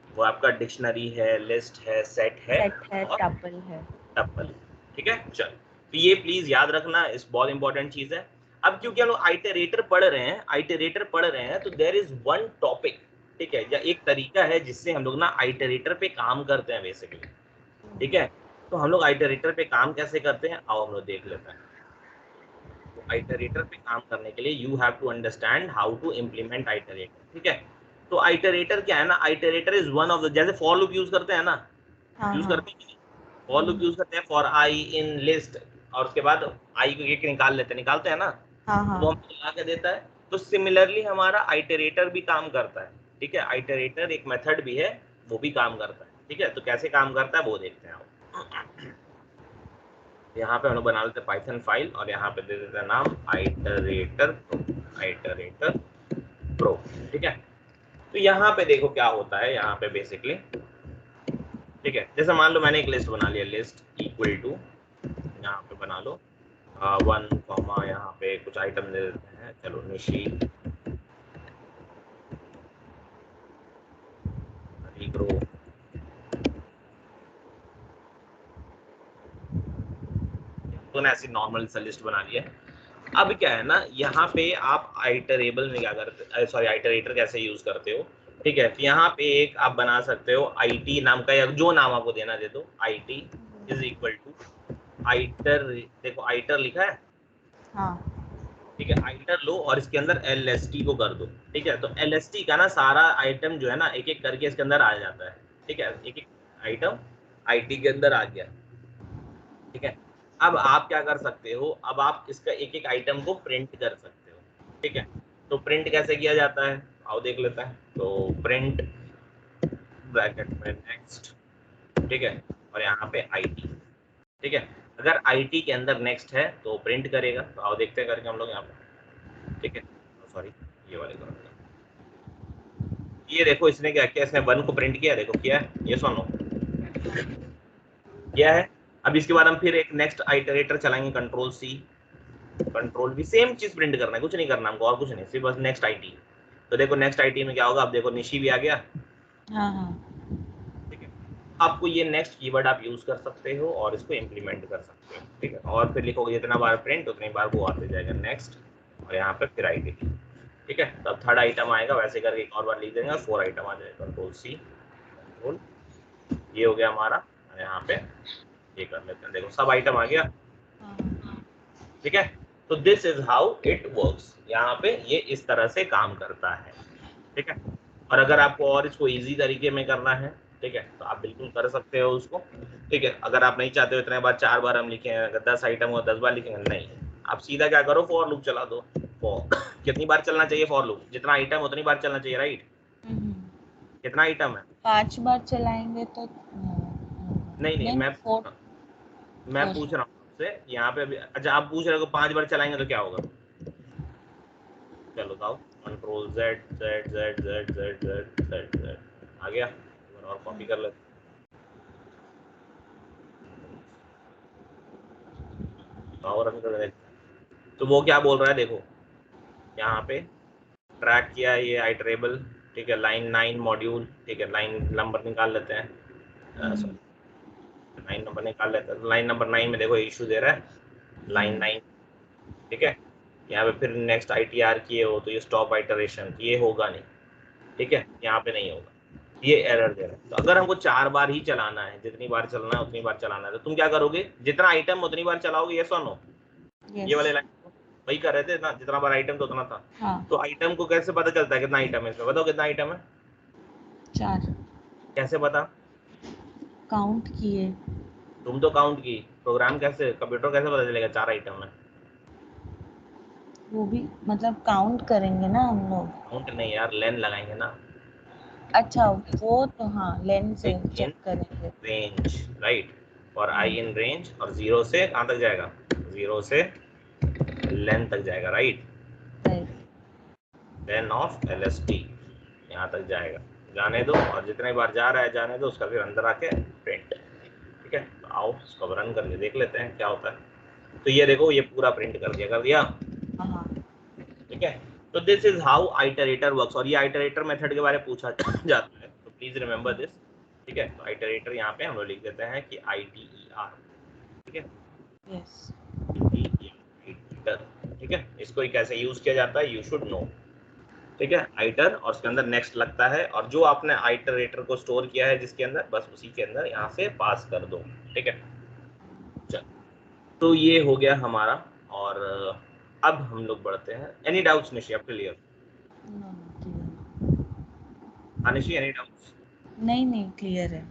वो आपका डिक्शनरी है, लिस्ट है, सेट है, टपल है, ठीक है। चल, तो ये प्लीज याद रखना, इस बहुत इंपॉर्टेंट चीज है। अब क्योंकि हम लोग आइटरेटर पढ़ रहे हैं, तो देयर इज वन टॉपिक, ठीक है, या एक तरीका है जिससे हम लोग ना आइटरेटर पे काम करते हैं बेसिकली, ठीक है। तो हम लोग आइटरेटर पे काम कैसे करते हैं, आओ हम लोग देख लेते हैं। तो आइटरेटर पे काम करने के लिए you have to understand how to implement iterator, ठीक है। तो आइटरेटर क्या है ना, iterator is one of the, जैसे फॉर लूप यूज करते हैं ना, यूज करते हैं, फॉर लूप यूज करते हैं, फॉर आई इन लिस्ट, और उसके बाद आई को एक निकालते हैं ना, तो वो हमको ला के देता है। तो सिमिलरली हमारा आइटरेटर भी काम करता है, ठीक है। आइटरेटर एक मेथड भी है, वो भी काम करता है, ठीक है। तो कैसे काम करता है वो देखते हैं आप। यहाँ पे हम लोग बना लेते हैं पाइथन फाइल और यहाँ पे दे देते हैं नाम आइटरेटर प्रो, ठीक है। तो यहाँ पे देखो क्या होता है, यहाँ पे बेसिकली, ठीक है, जैसे मान लो मैंने एक लिस्ट बना लिया, लिस्ट इक्वल टू, यहाँ पे बना लो 1 कॉमा, यहाँ पे कुछ आइटम दे देते हैं, चलो निशी ग्रो, तो ना ऐसी नॉर्मल सा लिस्ट बना लिया। अब क्या है ना, यहाँ पे आप आइटरेबल में क्या करते, सॉरी आइटरेटर कैसे यूज करते हो, ठीक है। तो यहाँ पे एक आप बना सकते हो IT नाम का, या जो नाम आपको देना दे दो, IT इज इक्वल टू आइटर, देखो आइटर लिखा है, हाँ ठीक है। आइटर लो और इसके अंदर LST को कर दो, ठीक है। तो LST का ना सारा आइटम जो है ना एक एक करके इसके अंदर आ जाता है, ठीक है। एक एक आइटम IT के अंदर आ गया, ठीक है। अब आप क्या कर सकते हो, अब आप इसका एक एक आइटम को प्रिंट कर सकते हो, ठीक है। तो प्रिंट कैसे किया जाता है, आओ देख लेते हैं। तो प्रिंट ब्रैकेट में नेक्स्ट, ठीक है, और यहाँ पे IT, ठीक है। अगर IT के अंदर नेक्स्ट है तो प्रिंट करेगा, तो आओ देखते हैं करके हम लोग यहाँ पे, ठीक है। सॉरी ये वाले करो, ये देखो इसने क्या किया, इसने 1 को प्रिंट किया, देखो किया है, ये सुनो किया है। अब इसके बाद हम फिर एक नेक्स्ट आइटरेटर चलाएंगे, control C, control V, same चीज प्रिंट करना है, कुछ नहीं करना हमको और कुछ नहीं, सिर्फ बस नेक्स्ट IT। तो देखो नेक्स्ट IT में क्या होगा, अब देखो निशी भी आ गया, हाँ हाँ, ठीक है। आपको ये नेक्स्ट कीवर्ड आप यूज कर सकते हो और इसको इम्प्लीमेंट कर सकते हो, ठीक है। और फिर लिखोगे जितना बार प्रिंट उतनी बार वो आते जाएगा नेक्स्ट, और यहाँ पे फिर IT, ठीक है। तब थर्ड आइटम आएगा, वैसे करके एक और बार लिख देंगे, 4 आइटम आ जाएगा, कंट्रोल C, कंट्रोल, ये हो गया हमारा। यहाँ पे ये कर लेते हैं, देखो सब आइटम आ गया, ठीक है। तो this is how it works, यहाँ पे ये इस तरह से काम करता है, ठीक है। और अगर आपको और इसको इजी तरीके में करना है, ठीक है, तो आप बिल्कुल कर सकते हो उसको, ठीक है। अगर आप नहीं चाहते हो इतने बार 4 बार हम लिखे, अगर 10 आइटम हो 10 बार लिखेंगे, नहीं, आप सीधा क्या करो, फॉर लूप चला दो। फॉर कितनी बार चलना चाहिए फॉर लूप, जितना आइटम उतनी बार चलना चाहिए, राइट। कितना आइटम है, 5 बार चलाएंगे तो नहीं नहीं, मैं पूछ रहा हूँ आपसे यहाँ पे अभी, अच्छा आप पूछ रहे हो 5 बार चलाएंगे तो क्या होगा, चलो बताओ, कंट्रोल Z आ गया, और कॉपी कर लेते, और रन कर देते। तो वो क्या बोल रहा है, देखो यहाँ पे ट्रैक किया है ये आइटरेबल, ठीक है, लाइन 9 मॉड्यूल, ठीक है, लाइन नंबर निकाल लेते हैं, सॉरी लाइन नंबर निकाल लेते हैं। तो लाइन नंबर 9 में देखो इशू दे रहा है, लाइन 9, ठीक है। यहाँ पे फिर नेक्स्ट ITR किए हो तो ये स्टॉप आइटरेशन, ये होगा नहीं, ठीक है, यहाँ पे नहीं होगा, ये एरर दे रहा है। तो अगर हमको 4 बार ही चलाना है, जितनी बार चलना है उतनी बार चलाना है, तो तुम क्या करोगे, जितना आइटम उतनी बार चलाओगे, ये सुनो, ये वाले लाइन वही कर रहे थे ना, जितना बार आइटम तो उतना था। हाँ, तो आइटम को कैसे पता चलता है कितना आइटम है इसमें, बताओ कितना आइटम है, 4 कैसे पता, काउंट किए। तुम तो काउंट की, प्रोग्राम कैसे, कंप्यूटर कैसे पता चलेगा 4 आइटम है, वो भी मतलब काउंट करेंगे ना हम लोग। काउंट नहीं यार, लेन लगाएंगे ना, अच्छा वो तो हाँ, लेंस से इन चेक करेंगे। रेंज, राइट, और I इन रेंज, और 0 से कहाँ तक जाएगा, 0 से लेन तक जाएगा, राइट, लेन ऑफ LST यहाँ तक जाएगा, जाने दो, और जितने बार जा रहा है जाने दो, उसका फिर अंदर आके प्रिंट, ठीक है। तो आओ इसको रन करके देख लेते हैं क्या होता है। तो ये देखो ये पूरा प्रिंट कर दिया, ठीक है। तो this is how iterator works, और ये आइटरेटर मेथड के बारे में पूछा जाता है, तो प्लीज रिमेंबर दिस, ठीक है। तो आइटरेटर यहाँ पे हम लोग लिख देते हैं कि ITER, ठीक है, यस, ठीक है। इसको कैसे यूज किया जाता है, यू शुड नो, ठीक है। आइटर और उसके अंदर नेक्स्ट लगता है, और जो आपने आइटरेटर को स्टोर किया है जिसके अंदर, बस उसी के अंदर यहाँ से पास कर दो, ठीक है। चल, तो ये हो गया हमारा, और अब हम लोग बढ़ते हैं, एनी डाउट्स निशी, अब क्लियर, निशी एनी डाउट्स, नहीं क्लियर है।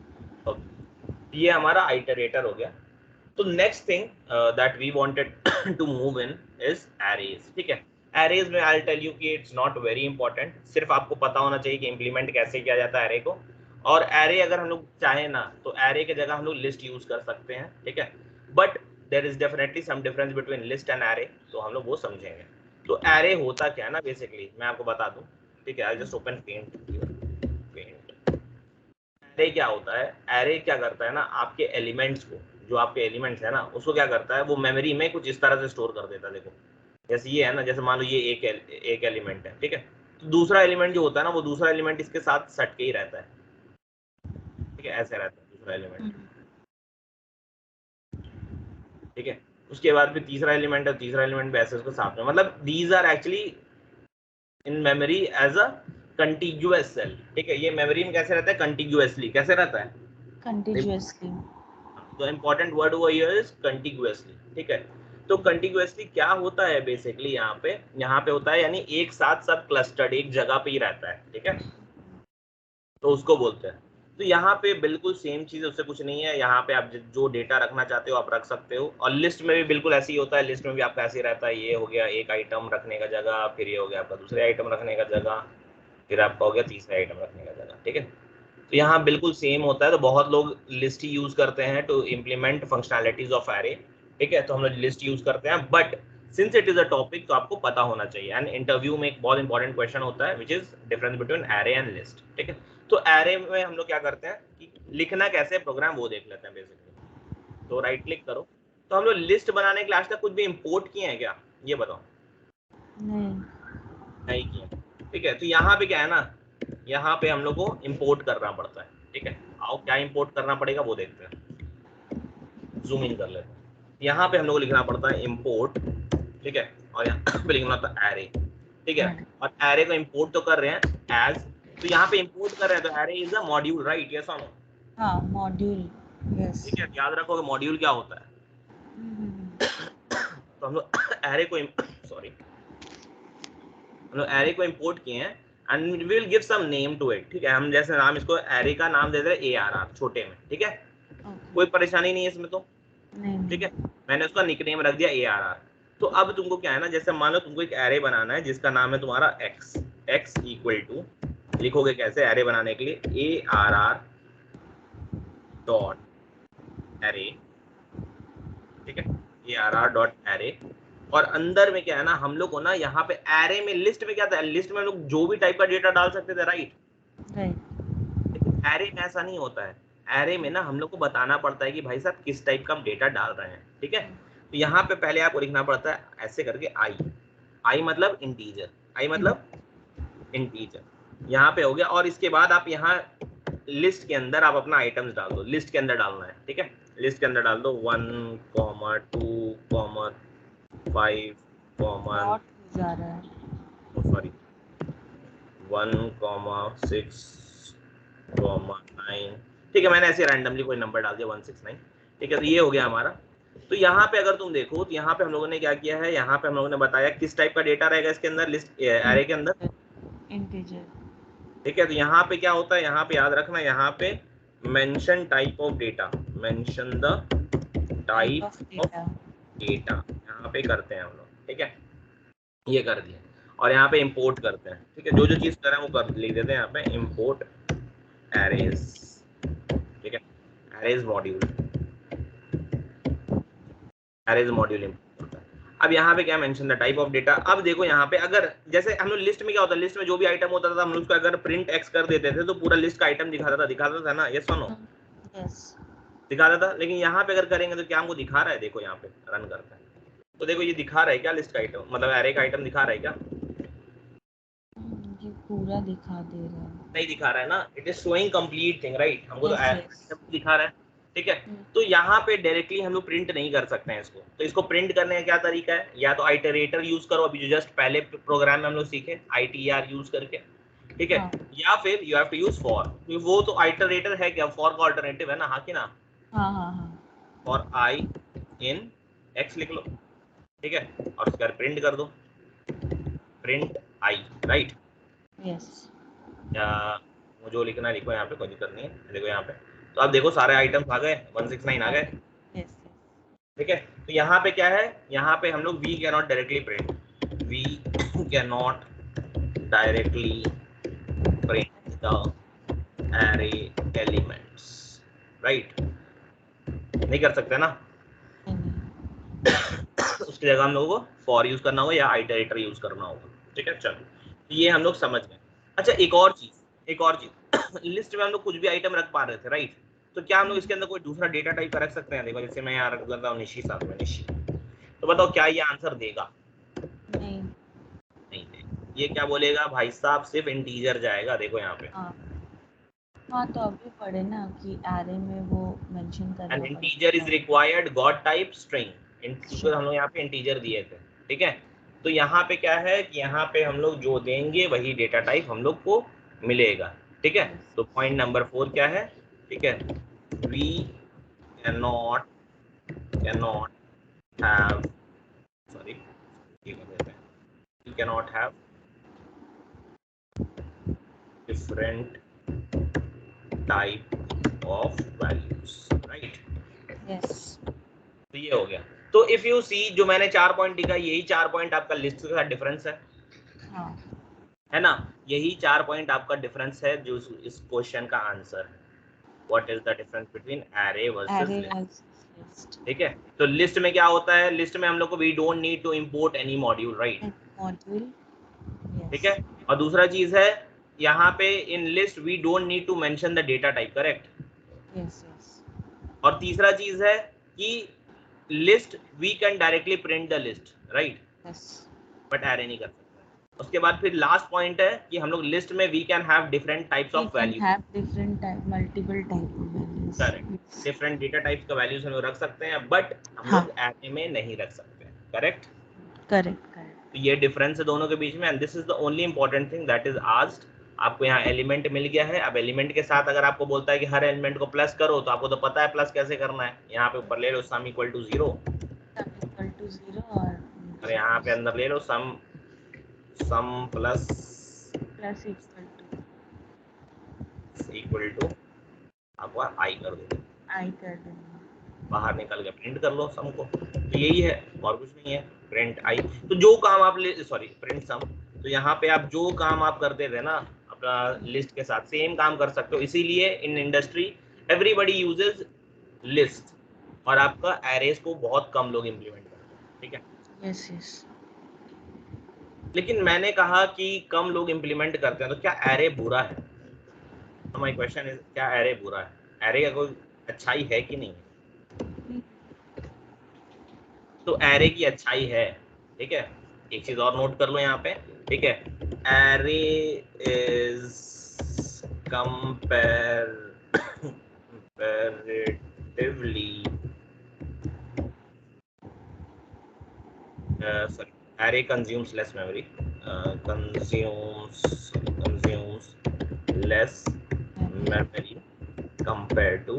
ये हमारा आइटरेटर हो गया। तो next thing that we wanted to move in is arrays, ठीक है। एरेज में आई टेल यू कि इट्स नॉट वेरी इंपॉर्टेंट, सिर्फ आपको पता होना चाहिए कि इंप्लीमेंट कैसे किया जाता है एरे को। और एरे अगर हम लोग चाहें ना तो एरे की जगह हम लोग लिस्ट यूज कर सकते हैं, ठीक है, but there is definitely some difference between list and array, तो हम लोग वो समझेंगे। तो एरे होता क्या है ना, बेसिकली मैं आपको बता दूं, ठीक है, I just open paint. Array क्या होता है, एरे क्या करता है ना, आपके एलिमेंट्स को, जो आपके एलिमेंट्स है ना, उसको क्या करता है, वो मेमोरी में कुछ इस तरह से स्टोर कर देता है। देखो जैसे ये है ना, जैसे मान लो ये एक एलिमेंट है, ठीक है, तो दूसरा एलिमेंट जो होता है ना, वो दूसरा एलिमेंट इसके साथ सट के ही रहता है, ठीक है, ऐसे रहता है दूसरा एलिमेंट, ठीक है, उसके बाद फिर तीसरा एलिमेंट है, तीसरा एलिमेंट भी ऐसे उसके साथ में, मतलब these are actually in memory as a contiguous cell, ठीक है, ये मेमोरी में कैसे रहता है, कंटिग्यूअसली, कैसे रहता है, कंटिन्यूअसली। तो इंपॉर्टेंट वर्ड वो हियर इज कंटिग्यूअसली, ठीक है। तो कंटिग्यूअसली क्या होता है बेसिकली, यहाँ पे होता है यानी एक साथ सब क्लस्टर्ड एक जगह पे ही रहता है, ठीक है, तो उसको बोलते हैं। तो यहाँ पे बिल्कुल सेम चीज, उससे कुछ नहीं है, यहाँ पे आप जो डेटा रखना चाहते हो आप रख सकते हो, और लिस्ट में भी बिल्कुल ऐसे ही होता है, लिस्ट में भी आपका ऐसे ही रहता है, ये हो गया एक आइटम रखने का जगह, फिर ये हो गया आपका दूसरे आइटम रखने का जगह, फिर आपका हो गया तीसरे आइटम रखने का जगह, ठीक है। तो यहाँ बिल्कुल सेम होता है, तो बहुत लोग लिस्ट ही यूज करते हैं to implement functionalities of array, ठीक है, तो हम लोग लिस्ट यूज करते हैं, but since it is a topic तो आपको पता होना चाहिए, एंड इंटरव्यू में एक बहुत इंपॉर्टेंट क्वेश्चन होता है which is difference between array and list, ठीक है। तो एरे में हम लोग क्या करते हैं कि लिखना कैसे प्रोग्राम वो देख लेते हैं बेसिकली। तो राइट क्लिक करो, तो हम लोग लिस्ट बनाने के लिए आज तक कुछ भी इंपोर्ट किए हैं क्या, ये बताओ। नहीं किए, ठीक है। तो यहाँ पे क्या है ना, यहाँ पे हम लोग को इंपोर्ट करना पड़ता है, ठीक है, आओ क्या इंपोर्ट करना पड़ेगा वो देखते हैं, जूम इन कर लेते हैं। यहाँ पे हम लोग को लिखना पड़ता है इंपोर्ट, ठीक है, और यहाँ पे लिखना होता है एरे, ठीक है, और एरे को इंपोर्ट तो कर रहे हैं एज, तो यहाँ पे इंपोर्ट कर रहे हैं, तो array is a module, right, yes और नो, हाँ मॉड्यूल, यस, ठीक है, याद रखो कि मॉड्यूल क्या होता है। तो हम लोग एरे को सॉरी हम लोग एरे को इंपोर्ट किए हैं and we will give some name to it, ठीक है, हम जैसे नाम इसको एरे का नाम दे दे रहे ARR छोटे में, ठीक है, कोई परेशानी नहीं है इसमें, तो ठीक है, मैंने उसका निकनेम रख दिया ARR। तो अब तुमको क्या है ना, जैसे मान लो तुमको एक एरे बनाना है जिसका नाम है तुम्हारा x इक्वल टू, लिखोगे कैसे एरे बनाने के लिए, ARR डॉट एरे, ठीक है, ARR डॉट एरे, और अंदर में क्या है ना, हम लोग को ना यहाँ पे एरे में, लिस्ट में क्या था, लिस्ट में हम लोग जो भी टाइप का डेटा डाल सकते थे, राइट, एरे में ऐसा नहीं होता है, एरे में ना हम लोग को बताना पड़ता है कि भाई साहब किस टाइप का हम डेटा डाल रहे हैं, ठीक है। तो यहाँ पे पहले आपको लिखना पड़ता है ऐसे करके आई मतलब इंटीजर, आई मतलब इंटीजर, यहाँ पे हो गया, और इसके बाद आप यहाँ लिस्ट के अंदर आप अपना आइटम्स डाल दो, लिस्ट के अंदर डालना है, ठीक है, लिस्ट के अंदर डाल दो 1, 2, 5, सॉरी 1, 6, 9, ठीक है, मैंने ऐसे रैंडमली कोई नंबर डाल दिया 169, ठीक है, तो ये हो गया हमारा। तो यहाँ पे अगर तुम देखो तो यहाँ पे हम लोगों ने क्या किया है, यहाँ पे हम लोगों ने बताया किस टाइप का डेटा रहेगा इसके अंदर, लिस्ट एरे के अंदर, इंटीजर, ठीक है। तो यहाँ पे क्या होता है, यहाँ पे याद रखना, यहाँ पे mention type of data, mention the type of data यहाँ पे करते हैं हम लोग, ठीक है, ये कर दिया, और यहाँ पे इंपोर्ट करते हैं, ठीक है, जो जो चीज करें वो कर लिख देते हैं यहाँ पे इंपोर्ट एरेज, ठीक है, arrays module, arrays module import होता है। अब यहाँ पे क्या mention the type of data, अब देखो यहाँ पे अगर जैसे हम लोग लिस्ट में क्या होता है, लिस्ट में जो भी आइटम होता था हम लोग उसको अगर प्रिंट एक्स कर देते थे तो पूरा लिस्ट का आइटम दिखाता था ना, यस और नो, दिखाता था, लेकिन यहाँ पे अगर करेंगे तो क्या हमको दिखा रहा है, देखो यहाँ पे रन करता है, तो देखो ये दिखा रहा है क्या, लिस्ट का आइटम मतलब एरे का आइटम दिखा रहा है क्या, ये पूरा दिखा दे रहा है, नहीं दिखा रहा है ना, it is showing complete thing, right, हमको तो आइटम दिखा रहा है, ठीक है। तो यहाँ पे डायरेक्टली हम लोग प्रिंट नहीं कर सकते हैं इसको, तो इसको प्रिंट करने का क्या तरीका है, या तो आइटरेटर यूज करो, अभी जो जस्ट पहले प्रोग्राम में हम लोग सीखे ITR यूज करके, ठीक है, या फिर you have to use for, वो तो आइटरेटर है क्या, फॉर का अल्टरनेटिव है ना, हाँ कि ना, फॉर I इन X लिख लो, ठीक है, और उसका प्रिंट कर दो, प्रिंट I, राइट, यस, या जो लिखना है लिखो, यहाँ पे कोई दिक्कत नहीं है, देखो यहाँ पे, तो अब देखो सारे आइटम्स आ गए, 169 आ गए, ठीक है। तो यहाँ पे क्या है, यहाँ पे हम लोग we can not directly print, we cannot directly print the array elements, right? नहीं कर सकते ना। उसकी जगह हम लोगों को फॉर यूज करना होगा या आइटरेटर यूज करना होगा, ठीक है। चलो ये हम लोग समझ गए। अच्छा एक और चीज लिस्ट में हम लोग कुछ भी आइटम रख पा रहे थे, राइट? तो क्या हम लोग इसके अंदर कोई दूसरा डेटा टाइप का रख सकते हैं? देखो जैसे मैं यहाँ रख देता हूँ निशी, साथ में निशी, तो बताओ क्या ये आंसर देगा? नहीं देगा। ये क्या बोलेगा भाई साहब, सिर्फ इंटीजर जाएगा। देखो यहाँ पे हाँ तो अभी पढ़े ना कि एरे में वो मेंशन करना N integer is required got type string, क्योंकि हम लोग यहाँ पे इंटीजर दिए थे, ठीक है। तो यहाँ पे क्या है कि यहाँ पे हम लोग जो देंगे वही डेटा टाइप हम लोग को मिलेगा, ठीक है। तो पॉइंट नंबर 4 क्या है? ठीक है, वी cannot have, sorry, ये कर देते हैं, we cannot have different type of values, right? Yes. तो ये हो गया। तो इफ यू सी, जो मैंने 4 पॉइंट लिखा, यही 4 पॉइंट आपका लिस्ट के साथ डिफरेंस है, हाँ, है ना? यही 4 पॉइंट आपका डिफरेंस है जो इस क्वेश्चन का आंसर है। What is the difference between array versus list? ठीक है, तो लिस्ट में क्या होता है? लिस्ट में हम लोग को we don't need to import any module, right? Module, ठीक है। और दूसरा चीज है यहाँ पे in list we don't need to mention the data type, correct? Yes. और तीसरा चीज है कि list we can directly print the list, right? But array नहीं कर सकते। उसके बाद फिर लास्ट पॉइंट है कि हम लोग लिस्ट में we can have different types of values, multiple type of values, correct. Different data types का वैल्यूज हम लोग रख सकते हैं, बट हम लोग एरे में नहीं रख सकते, करेक्ट? तो ये डिफरेंस है दोनों के बीच में, and this is the only important thing that is asked. आपको यहाँ एलिमेंट मिल गया है। अब एलिमेंट के साथ अगर आपको बोलता है कि हर एलिमेंट को प्लस करो, तो आपको तो पता है प्लस कैसे करना है। यहाँ पे ऊपर ले लो सम इक्वल टू 0, और यहाँ पे अंदर ले लो सम प्लस इक्वल टू आपको आई कर दो, बाहर निकल के प्रिंट कर लो सम को। तो यही है और कुछ नहीं है, प्रिंट आई। तो जो काम आप प्रिंट सम, तो यहाँ पे आप जो काम आप करते थे ना अपना लिस्ट के साथ, सेम काम कर सकते हो। इसीलिए in industry everybody uses list, और आपका एरेज को बहुत कम लोग इम्प्लीमेंट करते हैं, ठीक है? यस। लेकिन मैंने कहा कि कम लोग इम्प्लीमेंट करते हैं, तो क्या एरे बुरा है? तो माय क्वेश्चन इज, क्या एरे बुरा है? एरे का कोई अच्छाई है कि नहीं है? तो एरे की अच्छाई है, ठीक है। एक चीज और नोट कर लो यहाँ पे, ठीक है। Array is array consumes less memory, consumes less memory compared to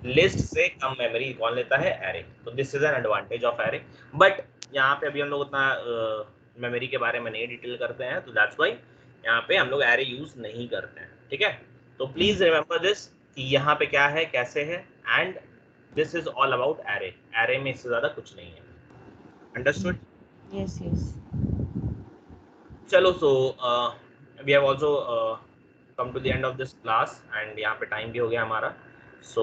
list से कम मेमोरी कौन लेता है? एरे। तो this is an advantage of array. But यहाँ पे अभी हम लोग उतना मेमोरी के बारे में नहीं डिटेल करते हैं, तो दैट्स व्हाई यहाँ पे हम लोग एरे यूज नहीं करते हैं, ठीक है। तो प्लीज रिमेंबर दिस कि यहाँ पे क्या है, कैसे है, and this is all about array. Array में इससे ज्यादा कुछ नहीं है। अंडरस्टूड? यस। चलो, so we have also come to the end of this class, and यहाँ पे टाइम भी हो गया हमारा। So